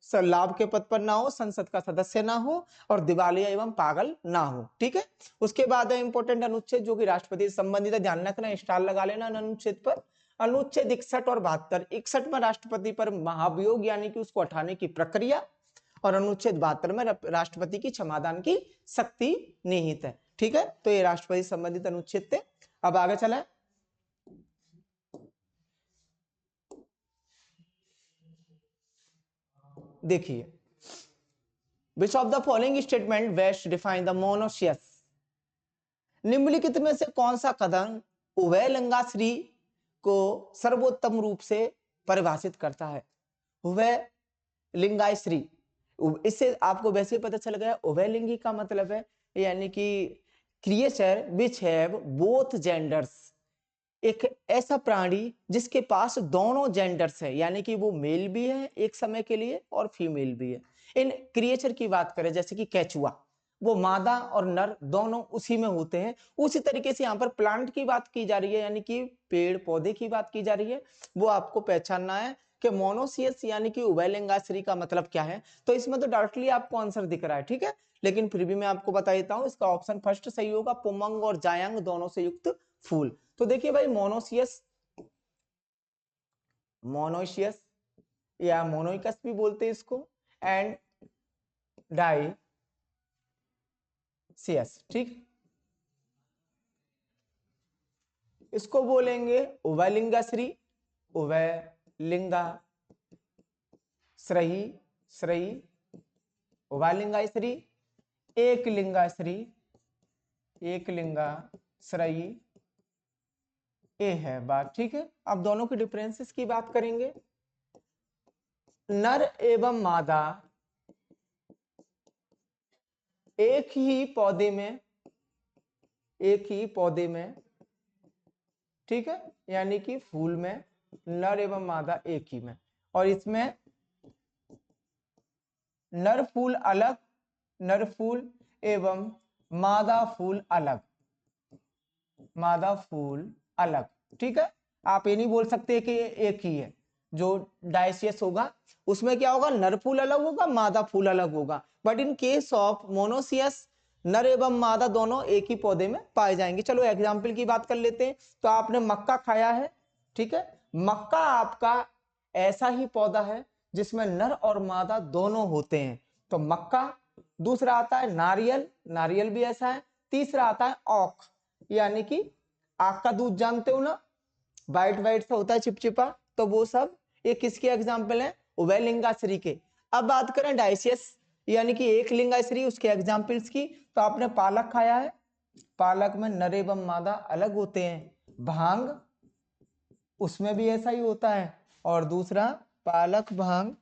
लाभ के पद पर ना हो, संसद का सदस्य ना हो और दिवालिया एवं पागल ना हो। ठीक है, उसके बाद है इंपॉर्टेंट अनुच्छेद जो कि राष्ट्रपति से संबंधित है, ध्यान रखना, स्टार लगा लेना अनुच्छेद पर। अनुच्छेद 61 और 72। 61 में राष्ट्रपति पर महाभियोग यानी कि उसको हटाने की प्रक्रिया, और अनुच्छेद 72 में राष्ट्रपति की क्षमादान की शक्ति निहित है। ठीक है, तो ये राष्ट्रपति संबंधित अनुच्छेद थे। अब आगे चले, देखिए, which of the following statement best define the monoecious, निम्नलिखित में से कौन सा कथन उभय लिंगाश्री को सर्वोत्तम रूप से परिभाषित करता है? उभय लिंगाश्री, इससे आपको वैसे ही पता चल गया उभयलिंगी का मतलब है यानी कि creature which have both genders, एक ऐसा प्राणी जिसके पास दोनों जेंडर्स है, यानी कि वो मेल भी है एक समय के लिए और फीमेल भी है। इन क्रिएचर की बात करें जैसे कि केचुआ, वो मादा और नर दोनों उसी में होते हैं। उसी तरीके से यहाँ पर प्लांट की बात की जा रही है, यानी कि पेड़ पौधे की बात की जा रही है। वो आपको पहचानना है कि मोनोसियस यानी कि उभयलिंगाश्री का मतलब क्या है। तो इसमें तो डायरेक्टली आपको आंसर दिख रहा है, ठीक है, लेकिन फिर भी मैं आपको बता देता हूँ, इसका ऑप्शन फर्स्ट सही होगा, पुमंग और जायंग दोनों से युक्त फूल। तो देखिए भाई मोनोसियस, मोनोसियस या मोनोइकस भी बोलते हैं इसको, एंड डाइसियस, ठीक, इसको बोलेंगे उभयलिंगाश्री, उभयलिंगा श्रयी, श्रयी, उभयलिंगाश्री, एक लिंगाश्री, एक लिंगाश्रयी, ए है बात, ठीक है। अब दोनों के डिफरेंसेस की बात करेंगे। नर एवं मादा एक ही पौधे में, एक ही पौधे में, ठीक है, यानी कि फूल में नर एवं मादा एक ही में, और इसमें नर फूल अलग, नर फूल एवं मादा फूल अलग, मादा फूल अलग, ठीक है। आप ये नहीं बोल सकते कि ये एक ही है। जो डायसियस होगा उसमें क्या होगा, नर फूल अलग होगा, मादा फूल अलग होगा, but in case of monoecious नर एवं मादा दोनों एक ही पौधे में पाए जाएंगे। चलो एग्जाम्पल की बात कर लेते हैं। तो आपने मक्का खाया है, ठीक है, मक्का आपका ऐसा ही पौधा है जिसमें नर और मादा दोनों होते हैं, तो मक्का। दूसरा आता है नारियल, नारियल भी ऐसा है। तीसरा आता है औक, यानी कि आक का दूध जानते हो ना, वाइट वाइट सा होता है चिपचिपा, तो वो सब ये किसके एग्जाम्पल है, उभयलिंगाश्री के। अब बात करें डायसियस यानी कि एक लिंगाश्री, उसके एग्जाम्पल्स की, तो आपने पालक खाया है, पालक में नर एवं मादा अलग होते हैं। भांग, उसमें भी ऐसा ही होता है। और दूसरा पालक, भांग,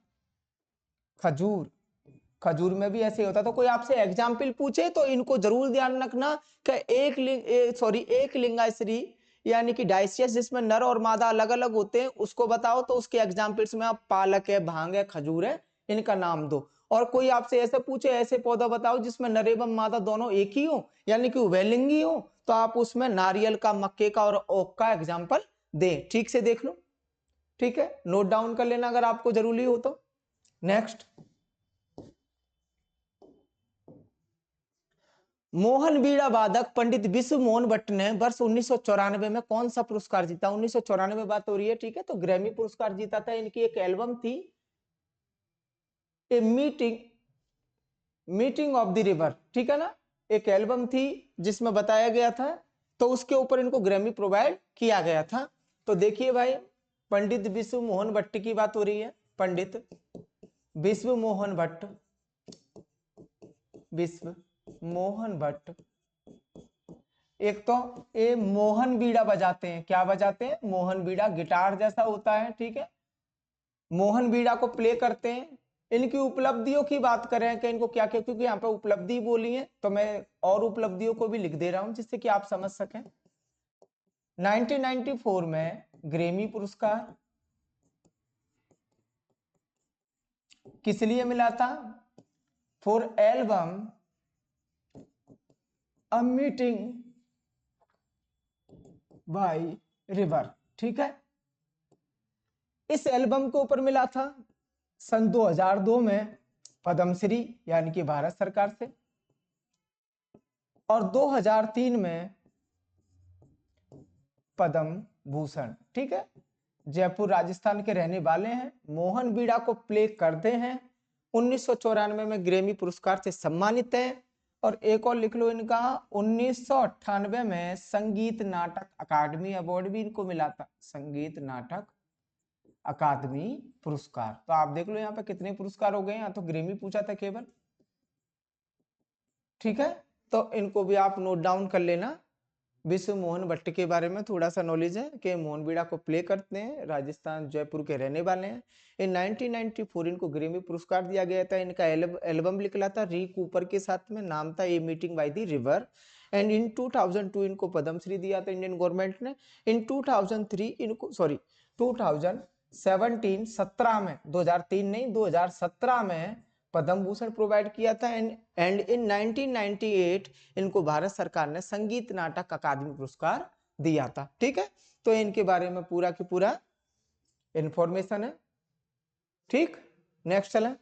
खजूर, खजूर में भी ऐसे होता है। तो कोई आपसे एग्जाम्पल पूछे तो इनको जरूर ध्यान रखना कि एक लिंगाश्री यानी कि डायसियस जिसमें नर और मादा अलग अलग होते हैं उसको बताओ, तो उसके एग्जाम्पल्स में आप पालक है, भांग है, खजूर है, इनका नाम दो। और कोई आपसे ऐसे पूछे ऐसे पौधा बताओ जिसमें नर एवं मादा दोनों एक ही हो यानी कि उभयलिंगी हो, तो आप उसमें नारियल का, मक्के का और ओक का एग्जाम्पल दे। ठीक से देख लो, ठीक है, नोट डाउन कर लेना अगर आपको जरूरी हो तो। नेक्स्ट, मोहन बीड़ा वादक पंडित विश्व मोहन भट्ट ने वर्ष 1994 में कौन सा पुरस्कार जीता। 1994 बात हो रही है, ठीक है, तो ग्रैमी पुरस्कार जीता था। इनकी एक एल्बम थी, a meeting, meeting of the river, ठीक है ना, एक एल्बम थी जिसमें बताया गया था, तो उसके ऊपर इनको ग्रैमी प्रोवाइड किया गया था। तो देखिए भाई, पंडित विश्व मोहन भट्ट की बात हो रही है, पंडित विश्व मोहन भट्ट, विश्व मोहन भट्ट, एक तो ये मोहन बीड़ा बजाते हैं, क्या बजाते हैं, मोहन बीड़ा, गिटार जैसा होता है, ठीक है, मोहन बीड़ा को प्ले करते हैं। इनकी उपलब्धियों की बात करें कि इनको क्या क्या, क्योंकि यहाँ पे उपलब्धि बोली है तो मैं और उपलब्धियों को भी लिख दे रहा हूं जिससे कि आप समझ सकें। 1994 में ग्रेमी पुरस्कार किस लिए मिला था, for album a meeting by river, ठीक है, इस एल्बम के ऊपर मिला था। सन 2002 में पद्मश्री यानी कि भारत सरकार से, और 2003 में पद्म भूषण, ठीक है। जयपुर राजस्थान के रहने वाले हैं, मोहन बीड़ा को प्ले करते हैं, 1994 में ग्रेमी पुरस्कार से सम्मानित है। और एक और लिख लो इनका, 1998 में संगीत नाटक अकादमी अवार्ड भी इनको मिला था, संगीत नाटक अकादमी पुरस्कार। तो आप देख लो यहाँ पे कितने पुरस्कार हो गए, यहाँ तो ग्रेमी पूछा था केवल, ठीक है, तो इनको भी आप नोट डाउन कर लेना। विश्व मोहन भट्ट के बारे में थोड़ा सा नॉलेज है कि मोहन बीड़ा को प्ले करते हैं, राजस्थान जयपुर के रहने वाले हैं। इन 1994 इनको ग्रैमी पुरस्कार दिया गया था। इनका एल्बम निकला था री कूपर के साथ में, नाम था a meeting by the river. And in 2002 इनको पद्मश्री दिया था इंडियन गवर्नमेंट ने। इन 2003 इनको 2017 में, 2003 नहीं 2017 में पद्म भूषण प्रोवाइड किया था। एंड इन 1998 इनको भारत सरकार ने संगीत नाटक अकादमी पुरस्कार दिया था। ठीक है, तो इनके बारे में पूरा की पूरा इंफॉर्मेशन है। ठीक, नेक्स्ट चलें।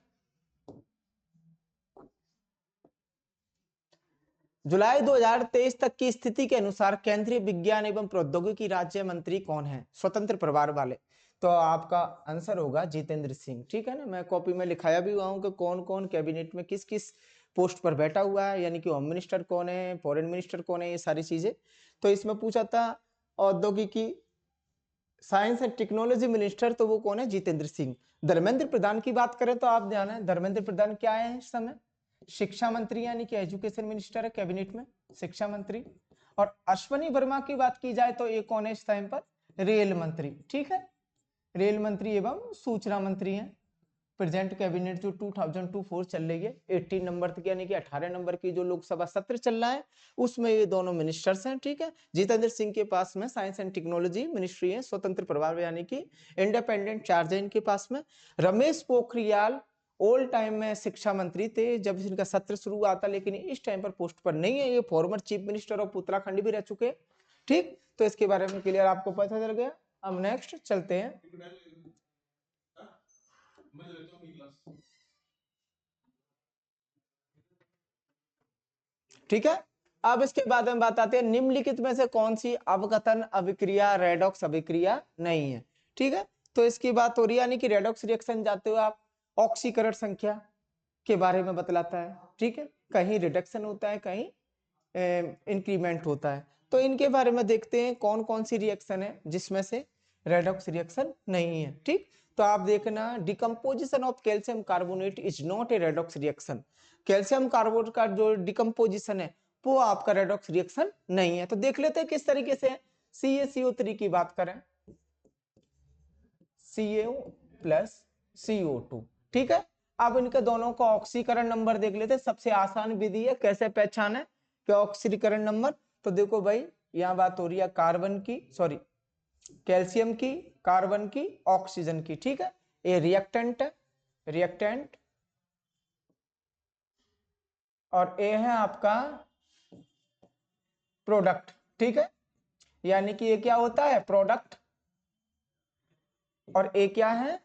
जुलाई 2023 तक की स्थिति के अनुसार केंद्रीय विज्ञान एवं प्रौद्योगिकी राज्य मंत्री कौन है स्वतंत्र प्रभार वाले? तो आपका आंसर होगा जितेंद्र सिंह। ठीक है ना, मैं कॉपी में लिखाया भी हुआ हूं कि कौन कौन कैबिनेट में किस किस पोस्ट पर बैठा हुआ है, यानी कि होम मिनिस्टर कौन है, फॉरेन मिनिस्टर कौन है, ये सारी चीजें। तो इसमें पूछा था औद्योगिकी, साइंस एंड टेक्नोलॉजी मिनिस्टर, तो वो कौन है? जितेंद्र सिंह। धर्मेंद्र प्रधान की बात करें तो आप ध्यान है, धर्मेंद्र प्रधान क्या है इस समय? शिक्षा मंत्री, यानी कि एजुकेशन मिनिस्टर है कैबिनेट में, शिक्षा मंत्री। और अश्वनी वर्मा की बात की जाए तो ये कौन है इस टाइम पर? रेल मंत्री। ठीक है, रेल मंत्री एवं सूचना मंत्री हैं। प्रेजेंट कैबिनेट जो 2024 चल रही है, 18 नंबर तक यानी कि 18 नंबर की जो लोकसभा सत्र चल रहा है उसमें ये दोनों मिनिस्टर्स हैं। ठीक है, जितेंद्र सिंह के पास में साइंस एंड टेक्नोलॉजी मिनिस्ट्री है, स्वतंत्र प्रभार यानी कि इंडिपेंडेंट चार्ज है इनके पास में। रमेश पोखरियाल ओल्ड टाइम में शिक्षा मंत्री थे जब इनका सत्र शुरू हुआ था, लेकिन इस टाइम पर पोस्ट पर नहीं है, ये former chief minister of Uttarakhand भी रह चुके। ठीक, तो इसके बारे में क्लियर आपको पता चल गया। अब नेक्स्ट चलते हैं। ठीक है, अब इसके बाद हम बात आते हैं निम्नलिखित में से कौन सी अवकथन अभिक्रिया रेडॉक्स अभिक्रिया नहीं है। ठीक है, तो इसकी बात हो रही है, यानी कि रेडॉक्स रिएक्शन जाते हो आप ऑक्सीकरण संख्या के बारे में बतलाता है। ठीक है, कहीं रिडक्शन होता है, कहीं इंक्रीमेंट होता है। तो इनके बारे में देखते हैं कौन कौन सी रिएक्शन है जिसमें से रेडॉक्स रिएक्शन नहीं है। ठीक, तो आप देखना, decomposition of calcium carbonate is not a redox reaction. Calcium carbonate का जो डिकम्पोजिशन है वो आपका रेडॉक्स रिएक्शन नहीं है। तो देख लेते हैं किस तरीके से। CaCO3 की बात करें, CaO प्लस CO2। ठीक है, अब इनके दोनों का ऑक्सीकरण नंबर देख लेते हैं। सबसे आसान विधि है, कैसे पहचाने क्या ऑक्सीकरण नंबर? तो देखो भाई, यहां बात हो रही है कार्बन की, सॉरी कैल्शियम की, कार्बन की, ऑक्सीजन की। ठीक है, ये रिएक्टेंट है, रिएक्टेंट, और ये है आपका प्रोडक्ट। ठीक है, यानी कि ये क्या होता है? प्रोडक्ट, और ये क्या है?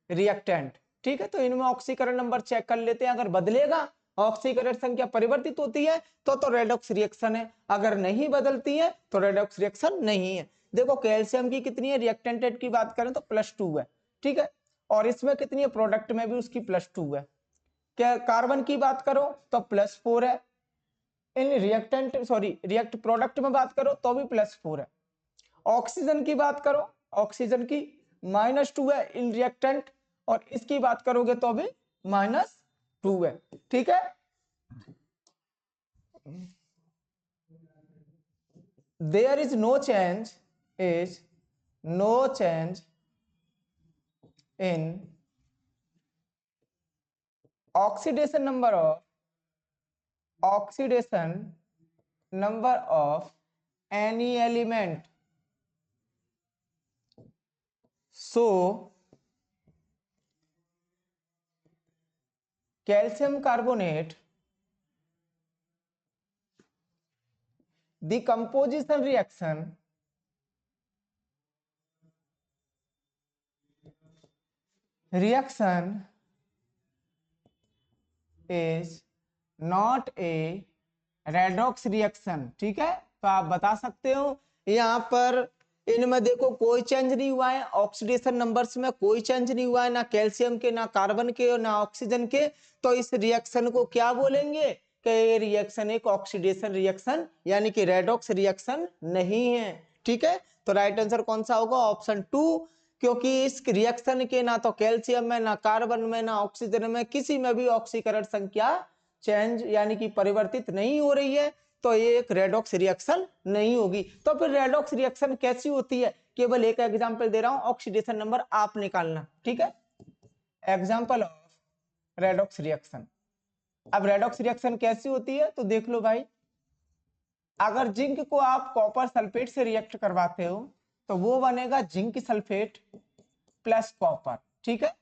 रिएक्टेंट। ठीक है, तो इनमें ऑक्सीकरण नंबर चेक कर लेते हैं। अगर बदलेगा, ऑक्सीकरण संख्या परिवर्तित होती है तो रेडॉक्स रिएक्शन है, अगर नहीं बदलती है तो रेडॉक्स रिएक्शन नहीं है। देखो कैल्शियम की कितनी है, रिएक्टेंट की बात करें तो +2 है। ठीक है, और इसमें कितनी है? प्रोडक्ट में भी उसकी +2 है। क्या कार्बन की बात करो तो +4 है। इन रिएक्टेंट रिएक्ट प्रोडक्ट में बात करो तो भी +4 है। ऑक्सीजन की बात करो, ऑक्सीजन की -2 है इन रिएक्टेंट, और इसकी बात करोगे तो भी -2 है। ठीक है, there is no change in oxidation number of any element, so calcium carbonate the composition reaction is not a redox reaction। ठीक है, तो आप बता सकते हो यहाँ पर इनमें देखो कोई चेंज नहीं हुआ है, ऑक्सीडेशन नंबर्स में कोई चेंज नहीं हुआ है, ना कैल्शियम के, ना कार्बन के, और ना ऑक्सीजन के। तो इस रिएक्शन को क्या बोलेंगे कि ये रिएक्शन एक ऑक्सीडेशन रिएक्शन यानी कि रेडॉक्स रिएक्शन नहीं है। ठीक है, तो राइट आंसर कौन सा होगा? ऑप्शन 2, क्योंकि इस रिएक्शन के ना तो कैल्शियम में, ना कार्बन में, ना ऑक्सीजन में किसी में भी ऑक्सीकरण संख्या चेंज यानी कि परिवर्तित नहीं हो रही है। तो ये एक रेडॉक्स रिएक्शन नहीं होगी। तो फिर रेडॉक्स रिएक्शन कैसी होती है, केवल एक एग्जांपल दे रहा हूं, ऑक्सीडेशन नंबर आप निकालना, ठीक है। Example of redox reaction. अब रेडॉक्स रिएक्शन कैसी होती है तो देख लो भाई, अगर जिंक को आप कॉपर सल्फेट से रिएक्ट करवाते हो तो वो बनेगा जिंक सल्फेट प्लस कॉपर, ठीक है।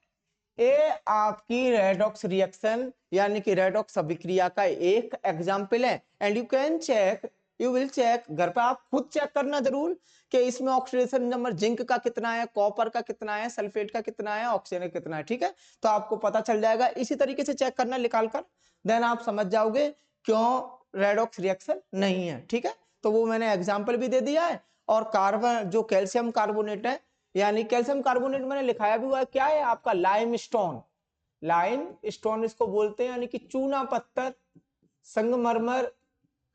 ये आपकी रेडॉक्स रिएक्शन यानी कि रेडॉक्स अभिक्रिया का एक एग्जाम्पल है। And you can check, you will check, घर पे आप खुद चेक करना जरूर कि इसमें ऑक्सीडेशन नंबर जिंक का कितना है, कॉपर का कितना है, सल्फेट का कितना है, ऑक्सीजन का कितना है, ठीक है। तो आपको पता चल जाएगा, इसी तरीके से चेक करना निकाल कर, देन आप समझ जाओगे क्यों रेडॉक्स रिएक्शन नहीं है, ठीक है। तो वो मैंने एग्जाम्पल भी दे दिया है। और कार्बन जो कैल्शियम कार्बोनेट है, यानी कैल्शियम कार्बोनेट मैंने लिखाया भी हुआ है, क्या है आपका लाइम स्टोन, लाइम स्टोन इसको बोलते हैं, यानी कि चूना पत्थर, संगमरमर,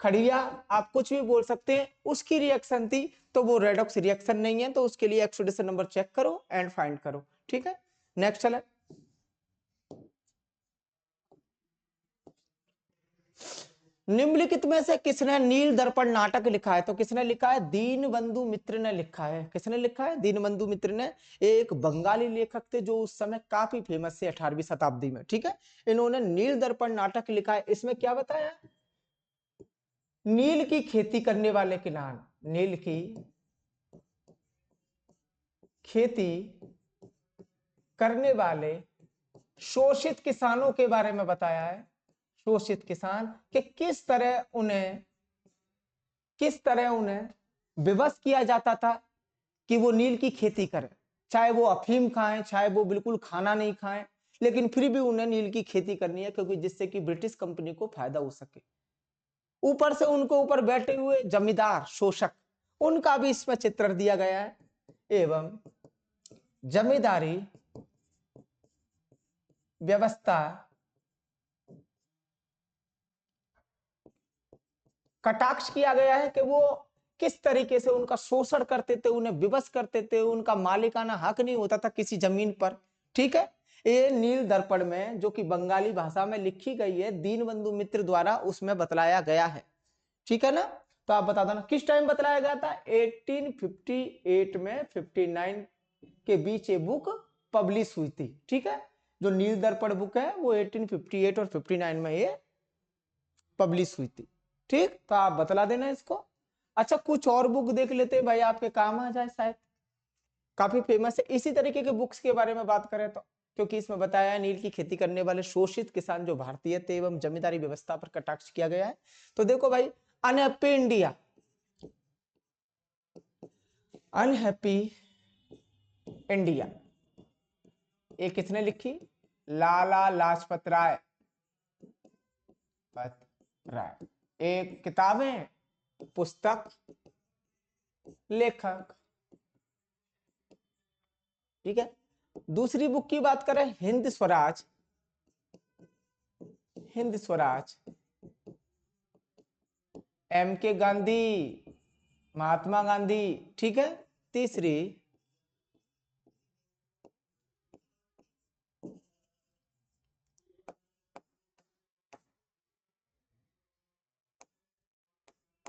खड़िया, आप कुछ भी बोल सकते हैं, उसकी रिएक्शन थी, तो वो रेडॉक्स रिएक्शन नहीं है। तो उसके लिए ऑक्सीडेशन नंबर चेक करो एंड फाइंड करो, ठीक है। नेक्स्ट चले, निम्नलिखित में से किसने नील दर्पण नाटक लिखा है, तो किसने लिखा है, दीनबंधु मित्र ने लिखा है। किसने लिखा है, दीनबंधु मित्र ने। एक बंगाली लेखक थे जो उस समय काफी फेमस थे 18वीं शताब्दी में, ठीक है। इन्होंने नील दर्पण नाटक लिखा है। इसमें क्या बताया, नील की खेती करने वाले किसान, नील की खेती करने वाले शोषित किसानों के बारे में बताया है। शोषित किसान कि किस तरह उन्हें विवश किया जाता था कि वो नील की खेती करें, चाहे वो अफीम खाएं, चाहे वो बिल्कुल खाना नहीं खाएं, लेकिन फिर भी उन्हें नील की खेती करनी है, क्योंकि जिससे कि ब्रिटिश कंपनी को फायदा हो सके। ऊपर से उनको ऊपर बैठे हुए जमींदार शोषक, उनका भी इसमें चित्र दिया गया है। एवं जमींदारी व्यवस्था कटाक्ष किया गया है कि वो किस तरीके से उनका शोषण करते थे, उन्हें विवश करते थे, उनका मालिकाना हक नहीं होता था किसी जमीन पर, ठीक है। ये नील दर्पण में, जो कि बंगाली भाषा में लिखी गई है, दीनबंधु मित्र द्वारा, उसमें बतलाया गया है, ठीक है ना। तो आप बता देना किस टाइम बतलाया गया था, 1858 में 59 के बीच ये बुक पब्लिश हुई थी, ठीक है। जो नील दर्पण बुक है वो 1858 और 59 में ये पब्लिश हुई थी, ठीक। तो आप बतला देना इसको। अच्छा, कुछ और बुक देख लेते हैं भाई, आपके काम आ जाए, शायद काफी फेमस है। इसी तरीके के बुक्स के बारे में बात करें तो, क्योंकि इसमें बताया है नील की खेती करने वाले शोषित किसान जो भारतीय थे एवं जमींदारी व्यवस्था पर कटाक्ष किया गया है। तो देखो भाई, अनहैप्पी इंडिया, अनहैप्पी इंडिया, ये किसने लिखी, लाला लाजपत राय, एक किताब है, पुस्तक, लेखक, ठीक है। दूसरी बुक की बात करें, हिंद स्वराज, हिंद स्वराज, एम के गांधी, महात्मा गांधी, ठीक है। तीसरी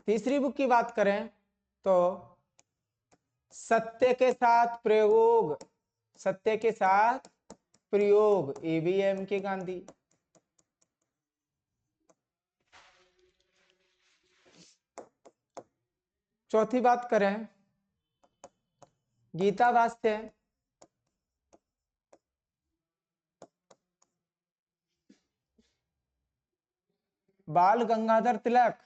तीसरी बुक की बात करें तो सत्य के साथ प्रयोग, सत्य के साथ प्रयोग, एवीएम के गांधी। चौथी बात करें, गीता वास्ते, बाल गंगाधर तिलक,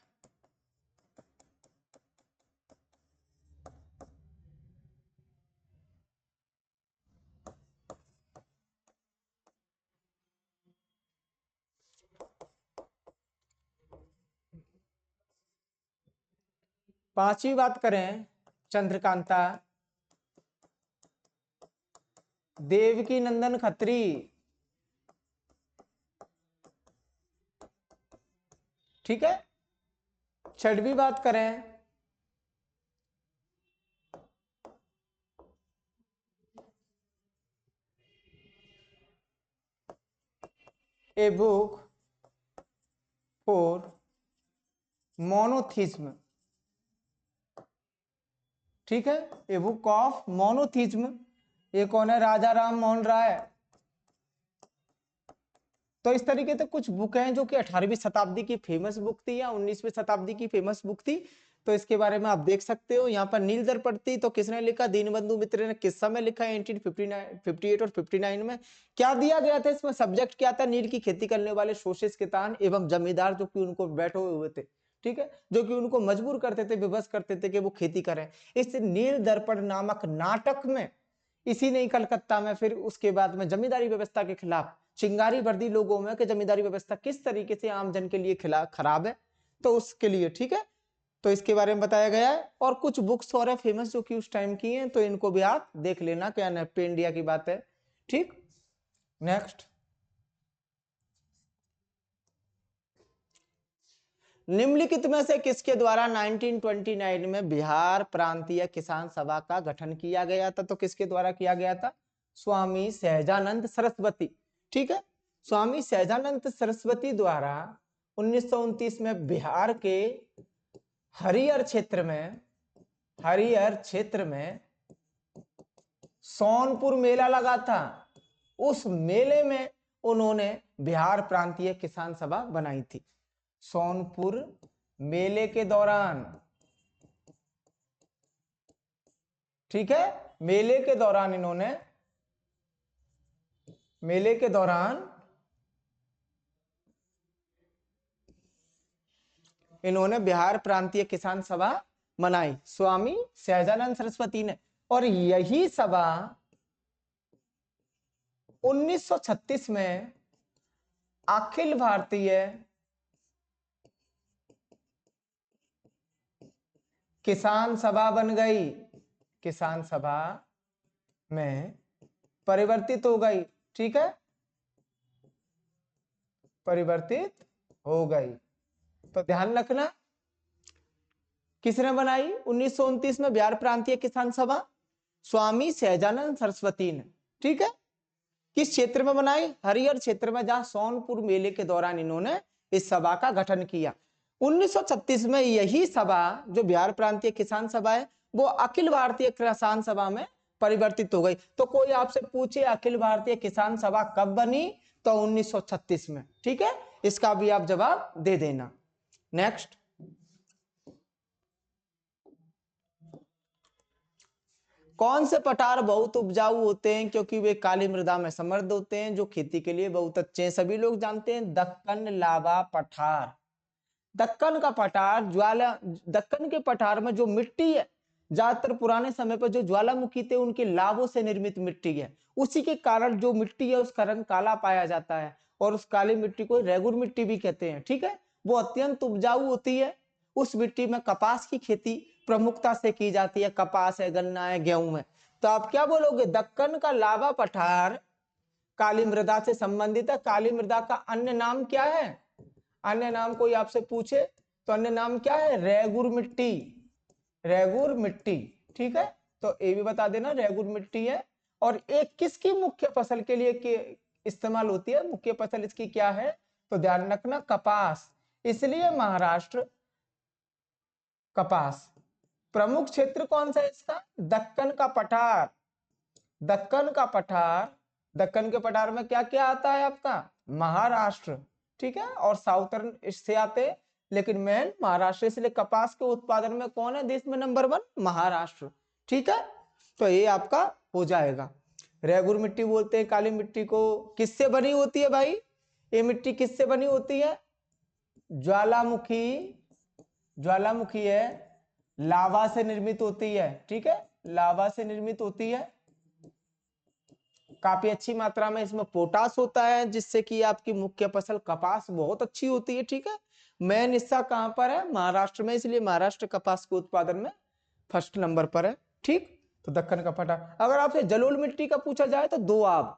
पांचवी बात करें, चंद्रकांता, देवकी नंदन खत्री, ठीक है। छठवीं बात करें, ए बुक फॉर मोनोथिज्म, ठीक है, ए बुक ऑफ मोनोथिज्म, ये कौन है? राजा राम मोहन राय। तो इस तरीके से कुछ बुक हैं जो कि 18वीं शताब्दी की फेमस बुक थी या 19वीं शताब्दी की फेमस बुक थी, तो इसके बारे में आप देख सकते हो। यहाँ पर नील दर्पणती तो किसने लिखा? दीनबंधु मित्र ने। किस समय लिखा है? 1858 और 59 में। क्या दिया गया था इसमें? सब्जेक्ट क्या था? नील की खेती करने वाले शोषित किसान एवं जमींदार जो कि उनको बैठे हुए थे, ठीक है, जो कि उनको मजबूर करते थे, विवश करते थे कि वो खेती करें। इस नील दर्पण नामक नाटक में इसी ने कलकत्ता में फिर उसके बाद में जमींदारी व्यवस्था के खिलाफ चिंगारी भर दी लोगों में कि जमींदारी व्यवस्था किस तरीके से आम जन के लिए खराब है, तो उसके लिए, ठीक है, तो इसके बारे में बताया गया है। और कुछ बुक्स और है फेमस जो कि उस टाइम की हैं, तो इनको भी आप देख लेना, क्या नेप्टे इंडिया की बात है, ठीक। नेक्स्ट, निम्नलिखित में से किसके द्वारा 1929 में बिहार प्रांतीय किसान सभा का गठन किया गया था? तो किसके द्वारा किया गया था? स्वामी सहजानंद सरस्वती, ठीक है, स्वामी सहजानंद सरस्वती द्वारा 1929 में बिहार के हरिहर क्षेत्र में सोनपुर मेला लगा था। उस मेले में उन्होंने बिहार प्रांतीय किसान सभा बनाई थी। सोनपुर मेले के दौरान, ठीक है, मेले के दौरान इन्होंने बिहार प्रांतीय किसान सभा बनाई, स्वामी सहजानंद सरस्वती ने। और यही सभा 1936 में अखिल भारतीय किसान सभा बन गई, किसान सभा में परिवर्तित हो गई, ठीक है, परिवर्तित हो गई। तो ध्यान रखना, किसने बनाई 1929 में बिहार प्रांतीय किसान सभा? स्वामी सहजानंद सरस्वती ने, ठीक है। किस क्षेत्र में बनाई? हरिहर क्षेत्र में, जहां सोनपुर मेले के दौरान इन्होंने इस सभा का गठन किया। 1936 में यही सभा, जो बिहार प्रांतीय किसान सभा है, वो अखिल भारतीय किसान सभा में परिवर्तित हो गई। तो कोई आपसे पूछे अखिल भारतीय किसान सभा कब बनी, तो 1936 में, ठीक है, इसका भी आप जवाब दे देना। नेक्स्ट, कौन से पठार बहुत उपजाऊ होते हैं क्योंकि वे काली मृदा में समृद्ध होते हैं, जो खेती के लिए बहुत अच्छे हैं? सभी लोग जानते हैं, दक्कन लावा पठार। दक्कन का पठार दक्कन के पठार में जो मिट्टी है, ज्यादातर पुराने समय पर जो ज्वालामुखी थे उनके लावों से निर्मित मिट्टी है, उसी के कारण जो मिट्टी है उसका रंग काला पाया जाता है, और उस काली मिट्टी को रेगुर मिट्टी भी कहते हैं, ठीक है। वो अत्यंत उपजाऊ होती है। उस मिट्टी में कपास की खेती प्रमुखता से की जाती है, कपास है, गन्ना है, गेहूं है। तो आप क्या बोलोगे? दक्कन का लावा पठार काली मृदा से संबंधित है। काली मृदा का अन्य नाम क्या है? अन्य नाम कोई आपसे पूछे तो अन्य नाम क्या है? रेगुर मिट्टी, रेगुर मिट्टी, ठीक है, तो ये भी बता देना रेगुर मिट्टी है। और एक किसकी मुख्य फसल के लिए इस्तेमाल होती है? मुख्य फसल इसकी क्या है? तो ध्यान रखना, कपास। इसलिए महाराष्ट्र कपास। प्रमुख क्षेत्र कौन सा है इसका? दक्कन का पठार। दक्कन का पठार, दक्कन के पठार में क्या क्या आता है आपका? महाराष्ट्र, ठीक है, और साउथर्न इससे आते, लेकिन मेन महाराष्ट्र। इसलिए कपास के उत्पादन में कौन है देश में नंबर 1? महाराष्ट्र, ठीक है, तो ये आपका हो जाएगा। रेगुर मिट्टी बोलते हैं काली मिट्टी को। किससे बनी होती है भाई? ये मिट्टी किससे बनी होती है? ज्वालामुखी, ज्वालामुखी है, लावा से निर्मित होती है, ठीक है, लावा से निर्मित होती है। काफी अच्छी मात्रा में इसमें पोटास होता है, जिससे कि आपकी मुख्य फसल कपास बहुत अच्छी होती है, ठीक है। मेन हिस्सा कहां पर है? महाराष्ट्र में, इसलिए महाराष्ट्र कपास के उत्पादन में फर्स्ट नंबर पर है, ठीक। तो दक्कन का पठार। अगर आपसे जलोल मिट्टी का पूछा जाए तो दोआब,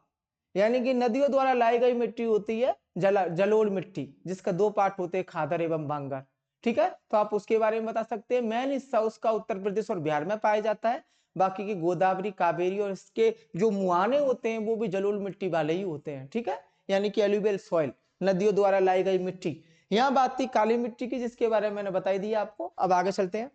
यानी कि नदियों द्वारा लाई गई मिट्टी होती है जलोल मिट्टी, जिसका 2 पार्ट होते हैं, खादर एवं बांगर, ठीक है, तो आप उसके बारे में बता सकते हैं। मेन हिस्सा उसका उत्तर प्रदेश और बिहार में पाया जाता है। बाकी की गोदावरी, कावेरी और इसके जो मुहाने होते हैं वो भी जलोल मिट्टी वाले ही होते हैं, ठीक है, यानी कि एल्यूवियल सॉइल, नदियों द्वारा लाई गई मिट्टी। यहाँ बात थी काली मिट्टी की, जिसके बारे में मैंने बताई दी आपको। अब आगे चलते हैं।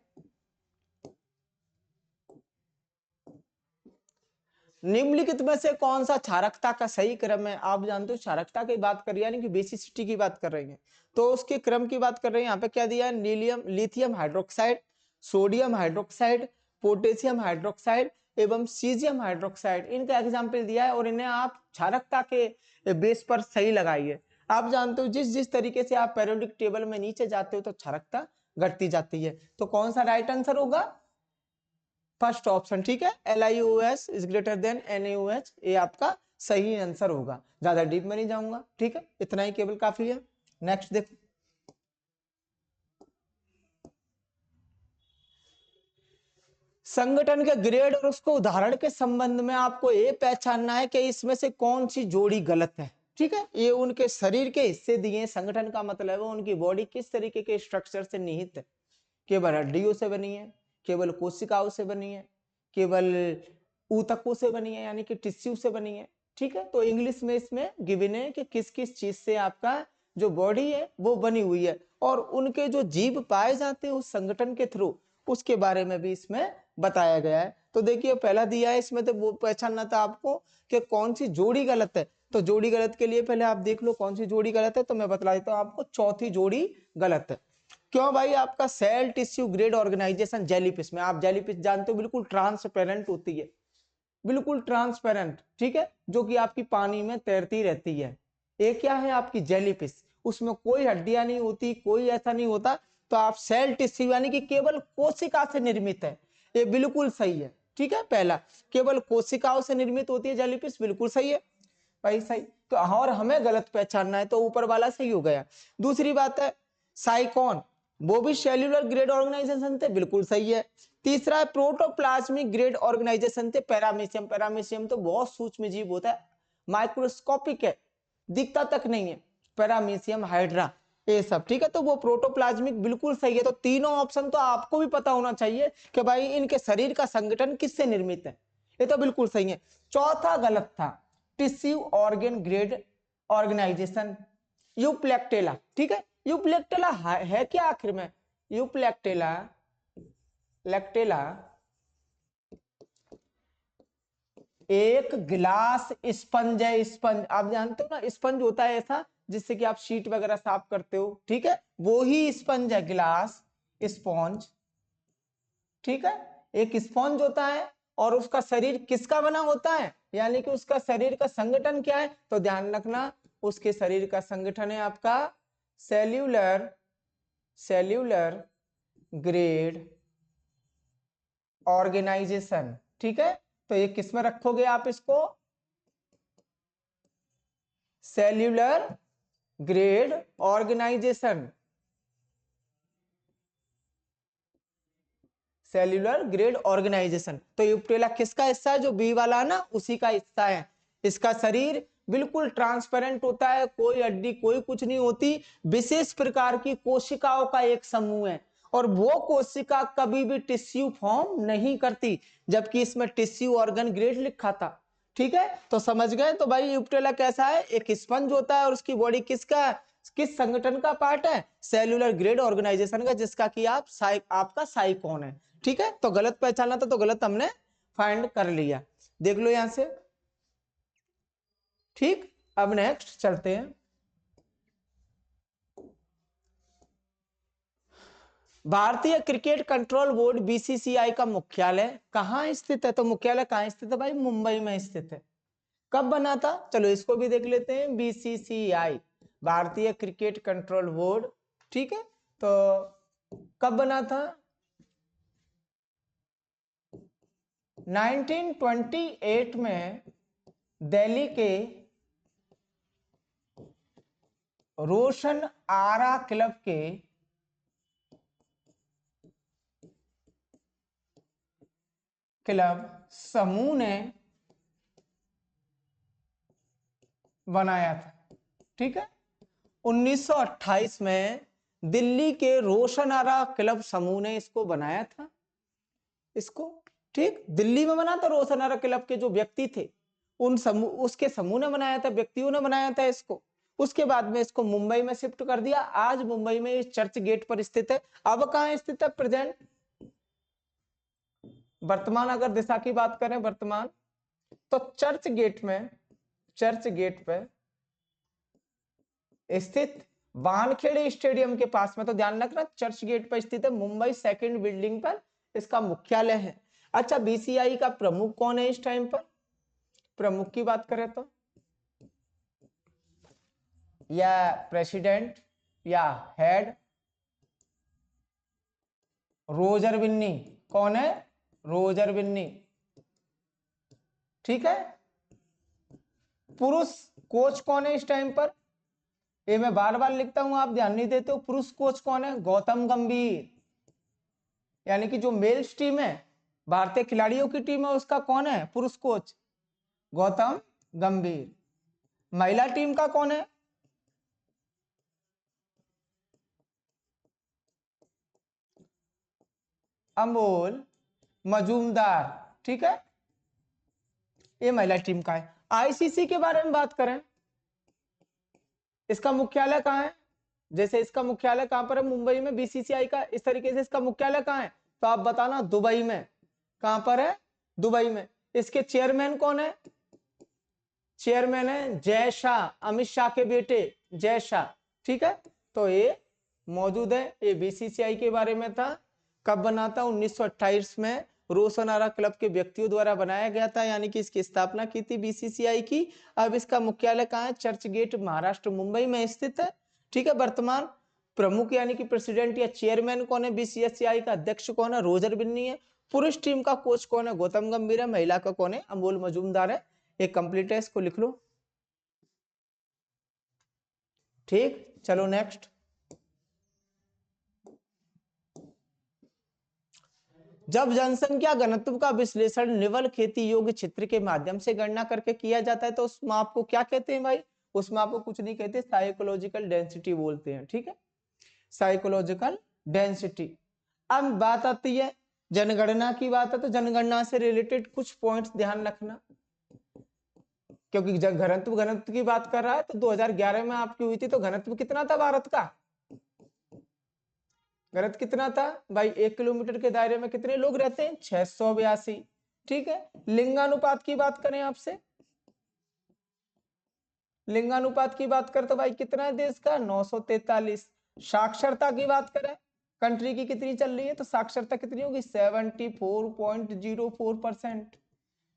निम्नलिखित में से कौन सा क्षारकता का सही क्रम है? आप जानते हो क्षारकता की बात कर रही है, यानी कि बेसिसिटी की बात कर रही है, तो उसके क्रम की बात कर रहे हैं। यहाँ पे क्या दिया है? नीलियम lithium hydroxide, sodium hydroxide, potassium hydroxide एवं सीजियम हाइड्रोक्साइड, इनका एग्जाम्पल दिया है और इन्हें आप क्षारकता के बेस पर सही लगाइए। आप जानते हो जिस जिस तरीके से आप पेरियोडिक टेबल में नीचे जाते हो तो क्षारकता घटती जाती है। तो कौन सा राइट आंसर होगा? फर्स्ट ऑप्शन, ठीक है, LiOH is greater than NaOH, ये आपका सही आंसर होगा। ज्यादा डीप में नहीं जाऊंगा, ठीक है, इतना ही केवल काफी है। नेक्स्ट देखो, संगठन के ग्रेड और उसको उदाहरण के संबंध में आपको ये पहचानना है कि इसमें से कौन सी जोड़ी गलत है। ठीक है, ये उनके शरीर के हिस्से दिए, संगठन का मतलब है उनकी बॉडी किस तरीके के स्ट्रक्चर से निहित है। केवल हड्डियों से बनी है, केवल कोशिकाओं से बनी है, केवल ऊतकों से बनी है, यानी कि टिश्यू से बनी है। ठीक है, तो इंग्लिश में इसमें गिवन है कि किस किस चीज से आपका जो बॉडी है वो बनी हुई है, और उनके जो जीव पाए जाते हैं उस संगठन के थ्रू, उसके बारे में भी इसमें बताया गया है। तो देखिए पहला दिया है इसमें, तो वो पहचानना था आपको कि कौन सी जोड़ी गलत है। तो जोड़ी गलत के लिए पहले आप देख लो कौन सी जोड़ी गलत है, तो मैं बतला देता हूँ आपको, चौथी जोड़ी गलत है। क्यों भाई? आपका cell tissue grade organisation jellyfish में, आप जेलीफिश जानते हो बिल्कुल ट्रांसपेरेंट होती है, बिल्कुल ट्रांसपेरेंट, ठीक है, जो कि आपकी पानी में तैरती रहती है। ये क्या है? आपकी जेलीफिश, उसमें कोई हड्डियां नहीं होती, कोई ऐसा नहीं होता। तो आप सेल टिश्यू यानी कि केवल कोशिका से निर्मित है, ये बिल्कुल सही है। ठीक है, पहला केवल कोशिकाओं से निर्मित होती है जेलीफिश, बिल्कुल सही है भाई, सही। तो और हमें गलत पहचानना है, तो ऊपर वाला सही हो गया। दूसरी बात है साइकोन, वो भी सेल्यूलर ग्रेड ऑर्गेनाइजेशन थे, बिल्कुल सही है। तीसरा है प्रोटोप्लाज्मिक ग्रेड ऑर्गेनाइजेशन थे, पैरामीशियम, पैरामीशियम तो बहुत सूक्ष्म जीव होता है, माइक्रोस्कोपिक है, दिखता तक नहीं है, पैरामीशियम, हाइड्रा, ये सब। ठीक है, तो वो प्रोटोप्लाज्मिक बिल्कुल सही है। तो तीनों ऑप्शन तो आपको भी पता होना चाहिए कि भाई इनके शरीर का संगठन किससे निर्मित है, ये तो बिल्कुल सही है। चौथा गलत था, tissue organ grade organisation, Euplectella. ठीक है, यूप्लेक्टेला है क्या आखिर में? यूप्लेक्टेला, लेक्टेला एक गिलास स्पंज है। स्पंज आप जानते हो ना, स्पंज होता है ऐसा जिससे कि आप शीट वगैरह साफ करते हो, ठीक है, वो ही स्पंज है, गिलास स्पंज। ठीक है, एक स्पंज होता है और उसका शरीर किसका बना होता है, यानी कि उसका शरीर का संगठन क्या है? तो ध्यान रखना, उसके शरीर का संगठन है आपका सेल्यूलर, सेल्यूलर ग्रेड ऑर्गेनाइजेशन। ठीक है, तो ये किस में रखोगे आप इसको? Cellular grade organisation, cellular grade organisation. तो यूप्टेला किसका हिस्सा है? जो बी वाला है ना, उसी का हिस्सा है। इसका शरीर बिल्कुल ट्रांसपेरेंट होता है, कोई हड्डी कोई कुछ नहीं होती, विशेष प्रकार की कोशिकाओं का एक समूह है, और वो कोशिका कभी भी टिश्यू फॉर्म नहीं करती, जबकि इसमें टिश्यू ऑर्गन ग्रेड लिखा था। ठीक है, तो समझ गए? तो भाई यूप्टेला कैसा है? एक स्पंज होता है और उसकी बॉडी किसका, किस संगठन का पार्ट है? सेल्यूलर ग्रेड ऑर्गेनाइजेशन का, जिसका कि आपका साइकोन है। ठीक है, तो गलत पहचाना था, तो गलत हमने फाइंड कर लिया। देख लो यहां से। ठीक, अब नेक्स्ट चलते हैं। भारतीय क्रिकेट कंट्रोल बोर्ड BCCI का मुख्यालय कहाँ स्थित है? तो मुख्यालय कहाँ स्थित है भाई? मुंबई में स्थित है। कब बना था? चलो इसको भी देख लेते हैं। BCCI, भारतीय क्रिकेट कंट्रोल बोर्ड, ठीक है, तो कब बना था? 1928 में दिल्ली के रोशन आरा क्लब के समूह ने बनाया था। ठीक है, 1928 में दिल्ली के रोशन आरा क्लब समूह ने इसको बनाया था, इसको। ठीक, दिल्ली में बना था, रोशन आरा क्लब के जो व्यक्ति थे उन समूह, उसके समूह ने बनाया था, व्यक्तियों ने बनाया था इसको। उसके बाद में इसको मुंबई में शिफ्ट कर दिया। आज मुंबई में इस चर्च गेट पर स्थित है। अब कहाँ स्थित है? प्रेजेंट, वर्तमान अगर दिशा की बात करें वर्तमान, तो चर्च गेट में, चर्च गेट पे स्थित वानखेड़े स्टेडियम के पास में, तो ध्यान रखना चर्च गेट पर स्थित है, मुंबई सेकंड बिल्डिंग पर इसका मुख्यालय है। अच्छा, बीसीआई का प्रमुख कौन है इस टाइम पर? प्रमुख की बात करें तो, या प्रेसिडेंट या हेड, रोजर बिन्नी। कौन है? रोजर बिन्नी। ठीक है। पुरुष कोच कौन है इस टाइम पर? ये मैं बार बार लिखता हूं, आप ध्यान नहीं देते हो। पुरुष कोच कौन है? गौतम गंभीर। यानी कि जो मेल्स टीम है, भारतीय खिलाड़ियों की टीम है, उसका कौन है पुरुष कोच? गौतम गंभीर। महिला टीम का कौन है? अमोल मजूमदार। ठीक है, ये महिला टीम का है। आईसीसी के बारे में बात करें, इसका मुख्यालय कहाँ है? जैसे इसका मुख्यालय कहां पर है? मुंबई में। बीसीसीआई का इस तरीके से इसका मुख्यालय कहाँ है? तो आप बताना, दुबई में। कहां पर है? दुबई में। इसके चेयरमैन कौन है? चेयरमैन है जय शाह, अमित शाह के बेटे जय शाह। ठीक है, तो ये मौजूद है। ये बीसीसीआई के बारे में था। कब बना था? 1928 में रोशनारा क्लब के व्यक्तियों द्वारा बनाया गया था, यानी कि इसकी स्थापना की थी बीसीसीआई की। अब इसका मुख्यालय कहाँ है? चर्च गेट, महाराष्ट्र, मुंबई में स्थित है। ठीक है। वर्तमान प्रमुख यानी कि प्रेसिडेंट या चेयरमैन कौन है बीसीसीआई का? अध्यक्ष कौन है? रोजर बिन्नी है। पुरुष टीम का कोच कौन है? गौतम गंभीर है। महिला का कौन है? अमोल मजूमदार है। एक कंप्लीट है, इसको लिख लो। ठीक, चलो नेक्स्ट। जब जनसंख्या घनत्व का विश्लेषण निवल खेती योग्य क्षेत्र के माध्यम से गणना करके किया जाता है, तो उस माप को क्या कहते हैं भाई? उस माप को कुछ नहीं कहते, साइकोलॉजिकल डेंसिटी बोलते हैं। ठीक है, साइकोलॉजिकल डेंसिटी। अब बात आती है जनगणना की। बात है तो जनगणना से रिलेटेड कुछ पॉइंट्स ध्यान रखना, क्योंकि जब घनत्व की बात कर रहा है तो 2011 में आपकी हुई थी, तो घनत्व कितना था भारत का? घनत्व कितना था भाई? 1 किलोमीटर के दायरे में कितने लोग रहते हैं? 682। ठीक है। लिंगानुपात की बात करें आपसे, लिंगानुपात की बात करें तो भाई कितना है देश का? 943। साक्षरता की बात करें कंट्री की कितनी चल रही है, तो साक्षरता कितनी होगी? 74.04%।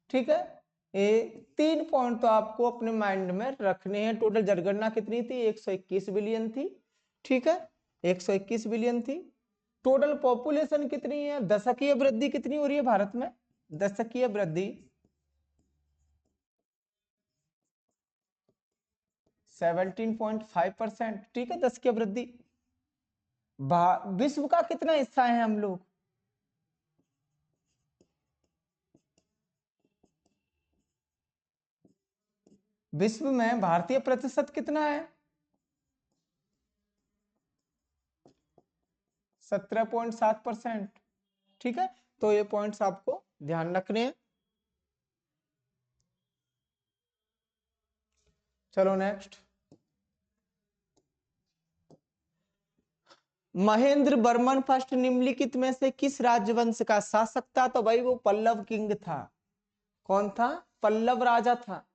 ठीक है, ये 3 पॉइंट तो आपको अपने माइंड में रखने हैं। टोटल जनगणना कितनी थी? 121 बिलियन थी। ठीक है, 121 बिलियन थी। टोटल पॉपुलेशन कितनी है? दशकीय वृद्धि कितनी हो रही है भारत में? दशकीय वृद्धि 17.5%। ठीक है, दशकीय वृद्धि। विश्व का कितना हिस्सा है हम लोग? विश्व में भारतीय प्रतिशत कितना है? 17.7%। ठीक है, तो ये पॉइंट्स आपको ध्यान रखने हैं। चलो नेक्स्ट। महेंद्र वर्मन फर्स्ट निम्नलिखित में से किस राजवंश का शासक था? तो भाई वो पल्लव किंग था। कौन था? पल्लव राजा था।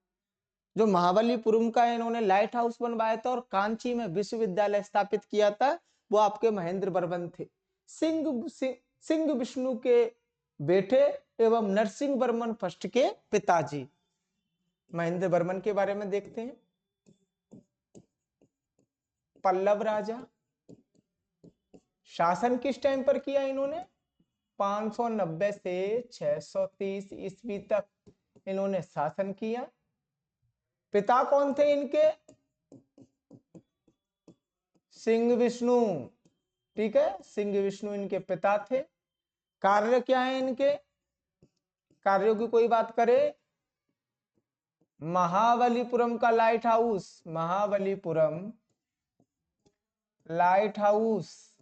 जो महाबलीपुरम का इन्होंने लाइट हाउस बनवाया था और कांची में विश्वविद्यालय स्थापित किया था, वो आपके महेंद्र वर्मन थे। सिंह विष्णु के बेटे एवं नरसिंह वर्मन फर्स्ट के पिताजी। महेंद्र वर्मन के बारे में देखते हैं। पल्लव राजा, शासन किस टाइम पर किया इन्होंने? 590 से 630 ईस्वी तक इन्होंने शासन किया। पिता कौन थे इनके? सिंह विष्णु। ठीक है, सिंह विष्णु इनके पिता थे। कार्य क्या है इनके? कार्यों की कोई बात करे, महाबलीपुरम का light house, Mahabalipuram light house.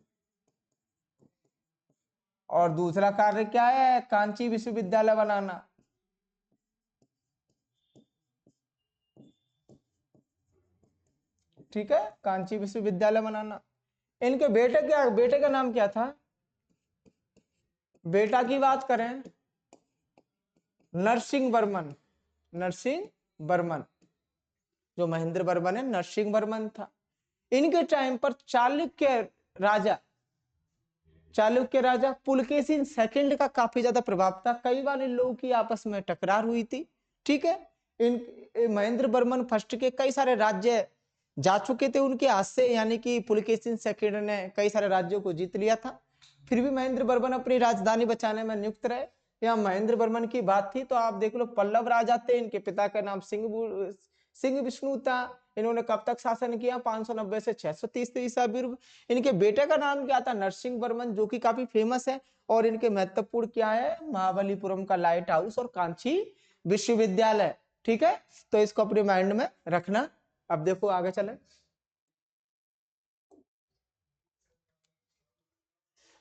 और दूसरा कार्य क्या है? कांची विश्वविद्यालय बनाना। ठीक है, कांची विश्वविद्यालय बनाना। इनके बेटे का नाम क्या था? बेटा की बात करें, नरसिंह वर्मन। नरसिंह वर्मन, जो महेंद्र वर्मन है, नरसिंह वर्मन था। इनके टाइम पर चालुक्य राजा पुलकेशिन सेकंड का काफी ज्यादा प्रभाव था। कई बार इन लोगों की आपस में टकरार हुई थी। ठीक है, इन महेंद्र वर्मन फर्स्ट के कई सारे राज्य जा चुके थे उनके हाथ से, यानी कि पुलकेशिन सेकंड ने कई सारे राज्यों को जीत लिया था। फिर भी महेंद्र वर्मन अपनी राजधानी बचाने में नियुक्त रहे। यहाँ महेंद्र वर्मन की बात थी तो आप देख लो, पल्लव राजा थे, इनके पिता का नाम सिंह विष्णु था। इन्होंने कब तक शासन किया? 590 से 630 ईसा पूर्व। इनके बेटे का नाम क्या था? नरसिंह वर्मन, जो कि काफी फेमस है। और इनके महत्वपूर्ण क्या है? महाबलीपुरम का लाइट हाउस और कांची विश्वविद्यालय। ठीक है, तो इसको अपने माइंड में रखना। अब देखो आगे चले।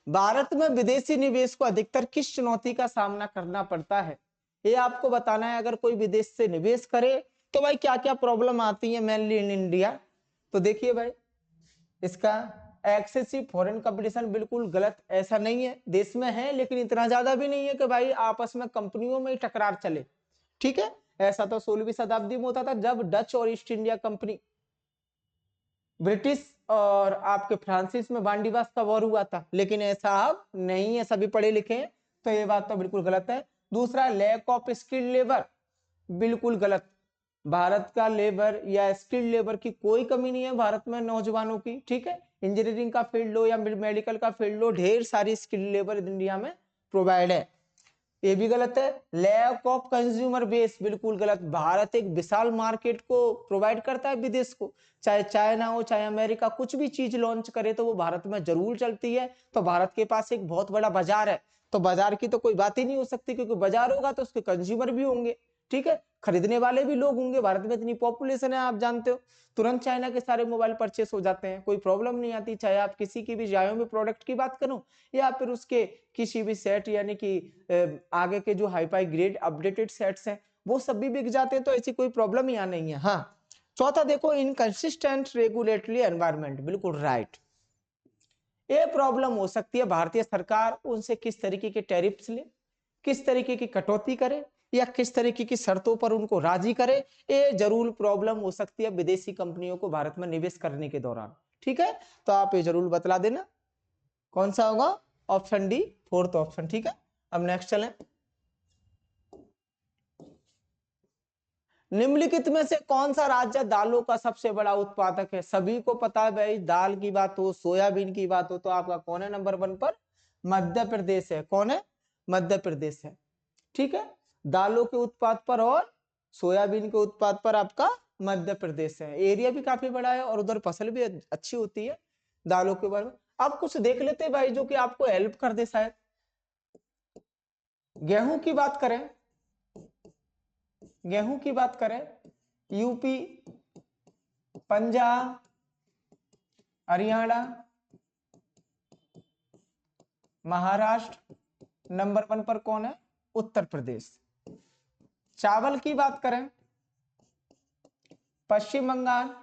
भारत में विदेशी निवेश को अधिकतर किस चुनौती का सामना करना पड़ता है? ये आपको बताना है। अगर कोई विदेश से निवेश करे तो भाई क्या क्या प्रॉब्लम आती है मेनली इन इंडिया। तो देखिए भाई, इसका एक्सेसिव फॉरेन कंपटीशन बिल्कुल गलत। ऐसा नहीं है, देश में है लेकिन इतना ज्यादा भी नहीं है कि भाई आपस में कंपनियों में ही टकरार चले। ठीक है, ऐसा तो 16वीं शताब्दी में होता था जब डच और ईस्ट इंडिया कंपनी, ब्रिटिश और आपके फ्रांसिस में बांडीवास का वॉर हुआ था। लेकिन ऐसा अब नहीं है, सभी पढ़े लिखे हैं, तो ये बात तो बिल्कुल गलत है। दूसरा, लैक ऑफ स्किल्ड लेबर, बिल्कुल गलत। भारत का लेबर या स्किल्ड लेबर की कोई कमी नहीं है भारत में, नौजवानों की। ठीक है, इंजीनियरिंग का फील्ड हो या मेडिकल का फील्ड हो, ढेर सारी स्किल्ड लेबर इंडिया में प्रोवाइड है। ये भी गलत है। लैक ऑफ कंज्यूमर बेस, बिल्कुल गलत। भारत एक विशाल मार्केट को प्रोवाइड करता है विदेश को। चाहे चाइना हो चाहे अमेरिका, कुछ भी चीज लॉन्च करे तो वो भारत में जरूर चलती है। तो भारत के पास एक बहुत बड़ा बाजार है। तो बाजार की तो कोई बात ही नहीं हो सकती, क्योंकि बाजार होगा तो उसके कंज्यूमर भी होंगे। ठीक है, खरीदने वाले भी लोग होंगे। भारत में इतनी पॉपुलेशन है, आप जानते हो, तुरंत चाइना के सारे मोबाइल परचेस हो जाते हैं, कोई प्रॉब्लम नहीं आती। चाहे आप किसी की भी Xiaomi प्रोडक्ट की बात करो या फिर उसके किसी भी सेट, यानी कि आगे के जो हाईफाई ग्रेड अपडेटेड सेट्स हैं, वो सब भी बिक जाते हैं। तो ऐसी कोई प्रॉब्लम यहाँ नहीं है। हाँ, चौथा देखो, इनकंसिस्टेंट रेगुलेटरी एनवायरनमेंट, बिल्कुल राइट। ये प्रॉब्लम हो सकती है, भारतीय सरकार उनसे किस तरीके के टैरिफ्स ले, किस तरीके की कटौती करे या किस तरीके की शर्तों पर उनको राजी करे। ये जरूर प्रॉब्लम हो सकती है विदेशी कंपनियों को भारत में निवेश करने के दौरान। ठीक है, तो आप ये जरूर बतला देना कौन सा होगा। Option D, fourth option. ठीक है, अब नेक्स्ट चलें। निम्नलिखित में से कौन सा राज्य दालों का सबसे बड़ा उत्पादक है? सभी को पता है भाई, दाल की बात हो, सोयाबीन की बात हो, तो आपका कौन है नंबर 1 पर? मध्य प्रदेश है। कौन है? मध्य प्रदेश है। ठीक है, दालों के उत्पाद पर और सोयाबीन के उत्पाद पर आपका मध्य प्रदेश है। एरिया भी काफी बड़ा है और उधर फसल भी अच्छी होती है दालों के बारे में। आप कुछ देख लेते हैं भाई जो कि आपको हेल्प कर दे शायद। गेहूं की बात करें, गेहूं की बात करें, यूपी, पंजाब, हरियाणा, महाराष्ट्र, नंबर 1 पर कौन है? उत्तर प्रदेश। चावल की बात करें, पश्चिम बंगाल,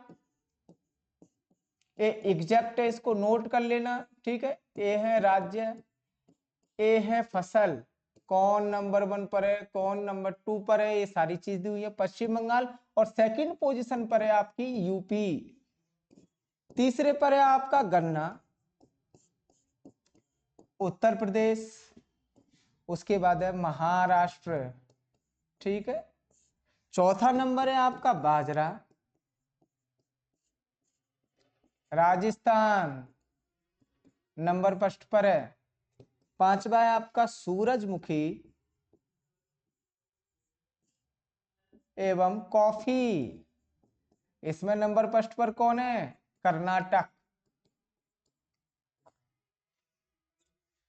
ये एग्जैक्ट है, इसको नोट कर लेना। ठीक है, ये है राज्य, ये है फसल, कौन नंबर 1 पर है, कौन नंबर 2 पर है, ये सारी चीज दी हुई है। पश्चिम बंगाल, और सेकंड पोजीशन पर है आपकी यूपी। तीसरे पर है आपका गन्ना, उत्तर प्रदेश। उसके बाद है महाराष्ट्र। ठीक है, चौथा नंबर है आपका बाजरा, राजस्थान नंबर फर्स्ट पर है। पांचवा है आपका सूरजमुखी एवं कॉफी। इसमें नंबर फर्स्ट पर कौन है? कर्नाटक।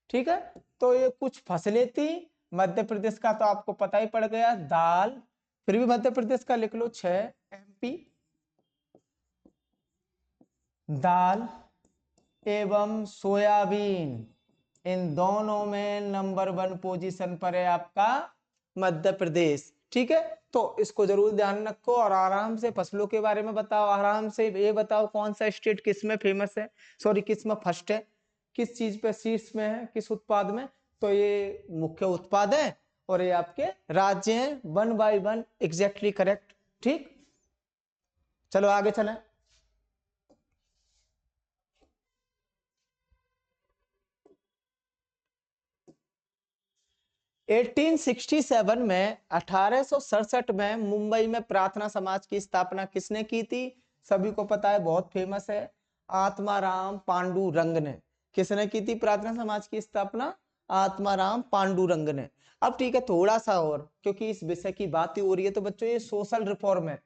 ठीक है, तो ये कुछ फसलें थी। मध्य प्रदेश का तो आपको पता ही पड़ गया, दाल। फिर भी मध्य प्रदेश का लिख लो 6, एमपी, दाल एवं सोयाबीन, इन दोनों में नंबर 1 पोजीशन पर है आपका मध्य प्रदेश। ठीक है, तो इसको जरूर ध्यान रखो और आराम से फसलों के बारे में बताओ, आराम से ये बताओ कौन सा स्टेट किस में फेमस है, सॉरी किस में फर्स्ट है, किस चीज पे शीर्ष में है, किस उत्पाद में। तो ये मुख्य उत्पाद है और ये आपके राज्य हैं, 1 by 1 एग्जैक्टली करेक्ट। ठीक, चलो आगे चलें। 1867 में 1867 में मुंबई में प्रार्थना समाज की स्थापना किसने की थी? सभी को पता है, बहुत फेमस है, आत्माराम पांडुरंग ने। किसने की थी प्रार्थना समाज की स्थापना? आत्माराम पांडुरंग ने। अब ठीक है, थोड़ा सा और, क्योंकि इस विषय की बात ही हो रही है, तो बच्चों ये सोशल रिफॉर्म है,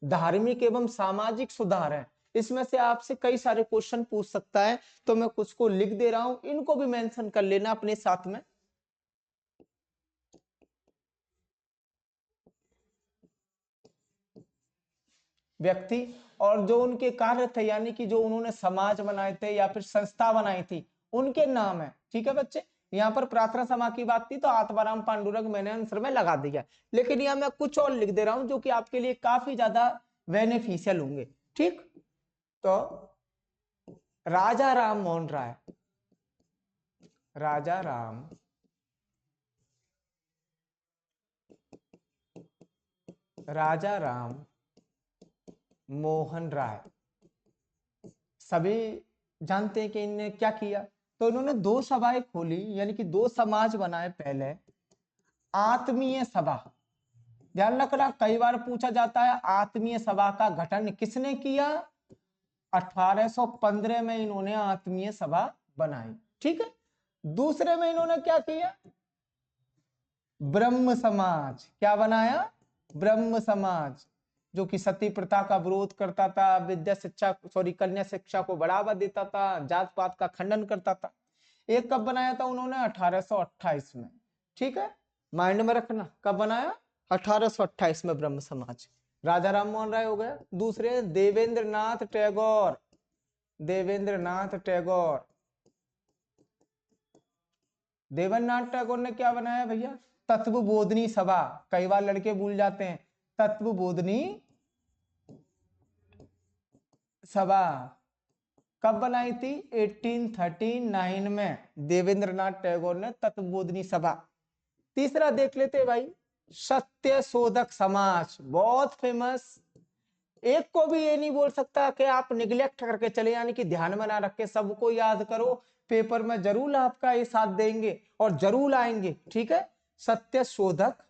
धार्मिक एवं सामाजिक सुधार है। इसमें से आपसे कई सारे क्वेश्चन पूछ सकता है, तो मैं कुछ को लिख दे रहा हूं, इनको भी मेंशन कर लेना अपने साथ में। व्यक्ति और जो उनके कार्य थे, यानी कि जो उन्होंने समाज बनाए थे या फिर संस्था बनाई थी, उनके नाम है। ठीक है बच्चे, यहाँ पर प्रार्थना समाज की बात थी तो आत्माराम पांडुरंग मैंने आंसर में लगा दिया, लेकिन यहाँ मैं कुछ और लिख दे रहा हूं जो कि आपके लिए काफी ज्यादा बेनिफिशियल होंगे। ठीक, तो राजा राम मोहन राय, राजा राम राजा राम मोहन राय, सभी जानते हैं कि इन्होंने क्या किया। तो इन्होंने 2 सभाएं खोली, यानी कि 2 समाज बनाए। पहले आत्मीय सभा, ध्यान रखना कई बार पूछा जाता है, आत्मीय सभा का गठन किसने किया? 1815 में इन्होंने आत्मीय सभा बनाई। ठीक है, दूसरे में इन्होंने क्या किया? ब्रह्म समाज। क्या बनाया? ब्रह्म समाज, जो कि सती प्रथा का विरोध करता था, विद्या शिक्षा सॉरी कन्या शिक्षा को बढ़ावा देता था, जात पात का खंडन करता था। एक कब बनाया था उन्होंने? 1828 में। ठीक है, माइंड में रखना, कब बनाया? 1828 में ब्रह्म समाज। राजा राम मोहन राय हो गया। दूसरे देवेंद्र नाथ टैगोर, देवेंद्र नाथ टैगोर, देवेंद्र नाथ टैगोर ने क्या बनाया भैया? तत्व बोधनी सभा। कई बार लड़के भूल जाते हैं, तत्व बोधनी सभा कब बनाई थी? 1839 में देवेंद्र नाथ टैगोर ने तत्वबोधनी सभा। तीसरा देख लेते भाई, सत्य शोधक समाज, बहुत फेमस। एक को भी ये नहीं बोल सकता कि आप निगलेक्ट करके चले, यानी कि ध्यान में ना रख के सबको याद करो, पेपर में जरूर आपका ये साथ देंगे और जरूर आएंगे। ठीक है, सत्य शोधक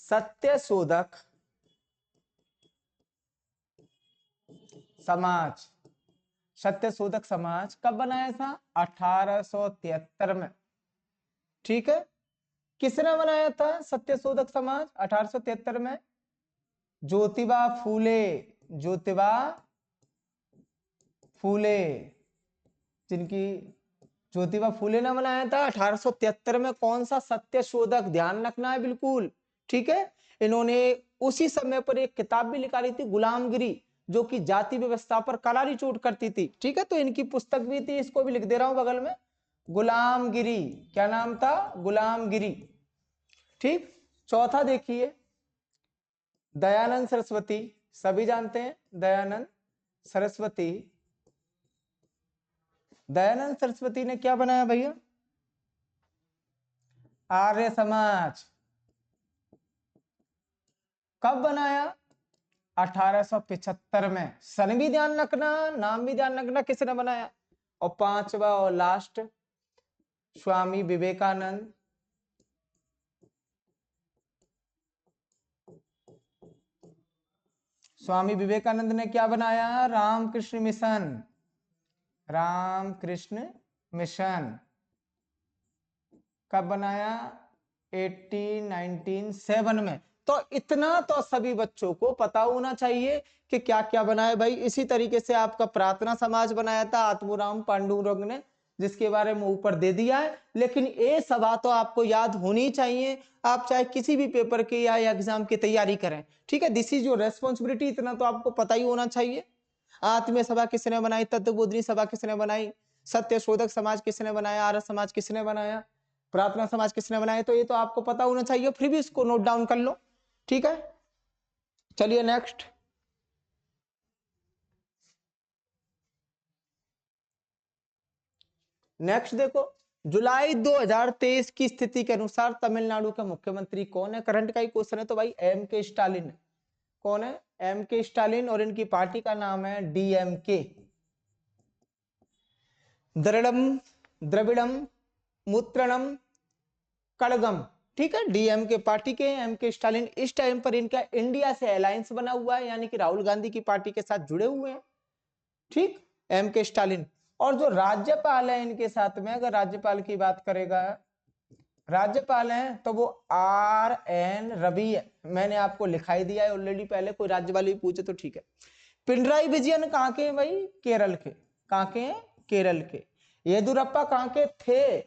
सत्य शोधक समाज, सत्य शोधक समाज कब बनाया था? 1873 में। ठीक है, किसने बनाया था सत्य शोधक समाज 1873 में? ज्योतिबा फूले, ज्योतिबा फूले, जिनकी ज्योतिबा फूले ने बनाया था 1873 में। कौन सा? सत्य शोधक, ध्यान रखना है बिल्कुल। ठीक है, इन्होंने उसी समय पर एक किताब भी निकाली थी, गुलामगिरी, जो कि जाति व्यवस्था पर करारी चोट करती थी। ठीक है, तो इनकी पुस्तक भी थी, इसको भी लिख दे रहा हूं बगल में, गुलामगिरी। क्या नाम था? गुलामगिरी। ठीक, चौथा देखिए, दयानंद सरस्वती, सभी जानते हैं दयानंद सरस्वती। दयानंद सरस्वती ने क्या बनाया भैया? आर्य समाज। कब बनाया? 1875 में। सन भी ध्यान रखना, नाम भी ध्यान रखना किसने बनाया। और पांचवा और लास्ट, स्वामी विवेकानंद। स्वामी विवेकानंद ने क्या बनाया? रामकृष्ण मिशन, रामकृष्ण मिशन कब बनाया? 1897 में। तो इतना तो सभी बच्चों को पता होना चाहिए कि क्या क्या बनाया भाई। इसी तरीके से आपका प्रार्थना समाज बनाया था आत्माराम पांडुरंग ने, जिसके बारे में ऊपर दे दिया है, लेकिन ये सभा तो आपको याद होनी चाहिए, आप चाहे किसी भी पेपर के या एग्जाम की तैयारी करें। ठीक है, दिस इज योर रेस्पॉन्सिबिलिटी, इतना तो आपको पता ही होना चाहिए। आत्मीय सभा किसने बनाई? तत्वबोधनी सभा किसने बनाई? सत्य शोधक समाज किसने बनाया, आर्य समाज किसने बनाया, प्रार्थना समाज किसने बनाया, तो ये तो आपको पता होना चाहिए, फिर भी इसको नोट डाउन कर लो, ठीक है। चलिए नेक्स्ट, नेक्स्ट देखो, जुलाई 2023 की स्थिति के अनुसार तमिलनाडु के मुख्यमंत्री कौन है? करंट का ही क्वेश्चन है, तो भाई एम के स्टालिन। कौन है? एम के स्टालिन, और इनकी पार्टी का नाम है डीएमके, द्रविड़म मुत्रणम कड़गम, ठीक है। डीएम के पार्टी के एम के स्टालिन। इस टाइम पर इनका इंडिया से अलायंस बना हुआ है, यानी कि राहुल गांधी की पार्टी के साथ जुड़े हुए हैं, ठीक, एम के स्टालिन। और जो राज्यपाल है इनके साथ में, अगर राज्यपाल की बात करेगा, राज्यपाल हैं तो वो आर एन रवि है, मैंने आपको लिखाई दिया है ऑलरेडी पहले, कोई राज्यपाल भी पूछे तो ठीक है। पिनराई विजयन कहाँ के हैं भाई? केरल के। कहाँ के हैं? केरल के। येदुरप्पा कहाँ के थे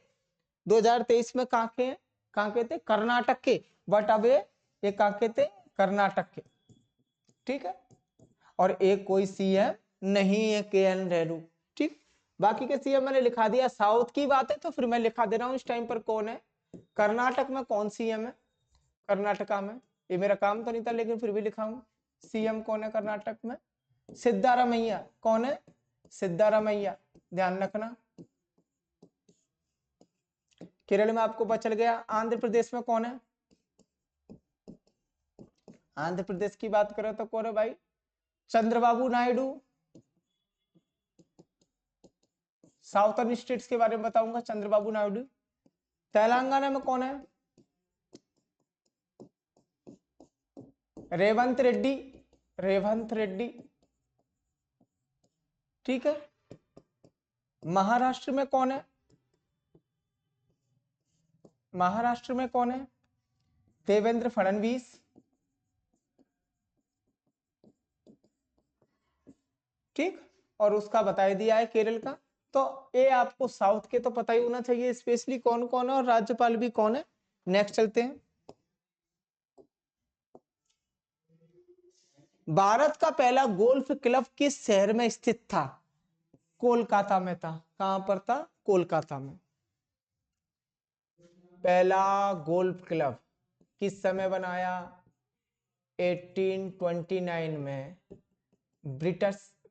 2023 में? कहाँ के हैं? कहाँ के थे? कर्नाटक के, बट अब ये कहाँ के थे? कर्नाटक के, ठीक है। और एक कोई सीएम नहीं है, के एन रेड्डी, ठीक। बाकी के सीएम मैंने लिखा दिया। साउथ की बात है तो फिर मैं लिखा दे रहा हूं इस टाइम पर कौन है। कर्नाटक में कौन सीएम है? कर्नाटका में, ये मेरा काम तो नहीं था लेकिन फिर भी लिखा हूं। सीएम कौन है कर्नाटक में? सिद्धारमैया। कौन है? सिद्धारमैया, ध्यान रखना। केरल में आपको पता चल गया। आंध्र प्रदेश में कौन है? आंध्र प्रदेश की बात करें तो कौन है भाई? चंद्रबाबू नायडू। साउथर्न स्टेट्स के बारे में बताऊंगा, चंद्रबाबू नायडू। तेलंगाना में कौन है? रेवंत रेड्डी, रेवंत रेड्डी, ठीक है। महाराष्ट्र में कौन है? महाराष्ट्र में कौन है? देवेंद्र फडणवीस, ठीक। और उसका बता दिया है केरल का। तो ये आपको साउथ के तो पता ही होना चाहिए स्पेशली कौन कौन है और राज्यपाल भी कौन है। नेक्स्ट चलते हैं। भारत का पहला गोल्फ क्लब किस शहर में स्थित था? कोलकाता में था। कहां पर था? कोलकाता में। पहला गोल्फ क्लब किस समय बनाया? 1829 में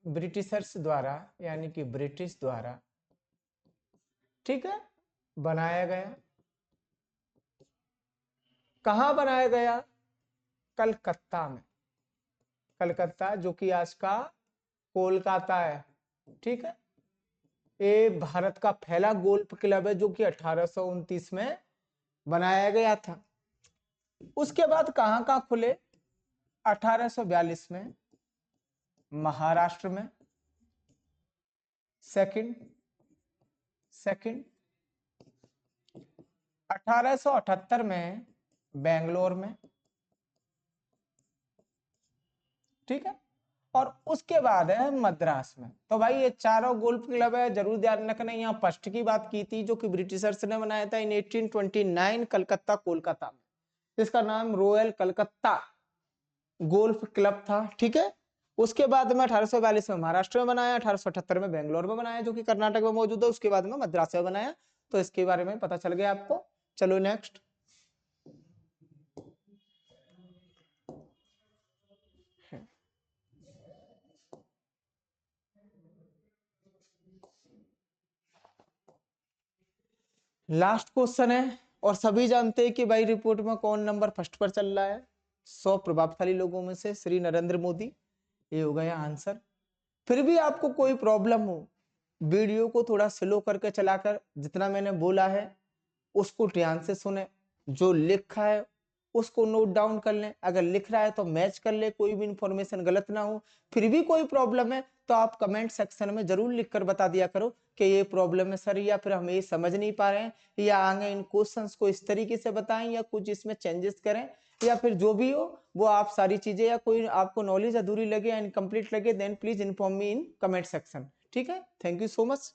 ब्रिटिशर्स द्वारा, यानी कि ब्रिटिश द्वारा, ठीक है, बनाया गया। कहां बनाया गया? कलकत्ता में। कलकत्ता, जो कि आज का कोलकाता है, ठीक है। ये भारत का पहला गोल्फ क्लब है जो कि 1829 में बनाया गया था। उसके बाद कहां कहां खुले? 1842 में महाराष्ट्र में, सेकंड 1878 में बेंगलोर में, ठीक है। और उसके बाद है मद्रास में। तो भाई ये चारों गोल्फ क्लब है, जरूर ध्यान रखना। यहाँ फर्स्ट की बात की थी जो कि ब्रिटिशर्स ने बनाया था इन 1829 कलकत्ता कोलकाता में, इसका नाम रॉयल कलकत्ता गोल्फ क्लब था, ठीक है। उसके बाद में 1842 में महाराष्ट्र में बनाया, 1878 में बेंगलोर में बनाया जो कि कर्नाटक में मौजूद है, उसके बाद में मद्रास में बनाया। तो इसके बारे में पता चल गया आपको। चलो नेक्स्ट। लास्ट क्वेश्चन है, और सभी जानते हैं कि भाई रिपोर्ट में कौन नंबर फर्स्ट पर चल रहा है। 100 प्रभावशाली लोगों में से श्री नरेंद्र मोदी, ये हो गया आंसर। फिर भी आपको कोई प्रॉब्लम हो, वीडियो को थोड़ा स्लो करके चलाकर जितना मैंने बोला है उसको ध्यान से सुने, जो लिखा है उसको नोट डाउन कर लें, अगर लिख रहा है तो मैच कर ले, कोई भी इंफॉर्मेशन गलत ना हो। फिर भी कोई प्रॉब्लम है तो आप कमेंट सेक्शन में जरूर लिखकर बता दिया करो कि ये प्रॉब्लम है सर, या फिर हम ये समझ नहीं पा रहे हैं, या आगे इन क्वेश्चंस को इस तरीके से बताएं, या कुछ इसमें चेंजेस करें, या फिर जो भी हो वो आप सारी चीजें, या कोई आपको नॉलेज अधूरी लगे या इनकम्प्लीट लगे, then please inform me in comment section, ठीक है। Thank you so much.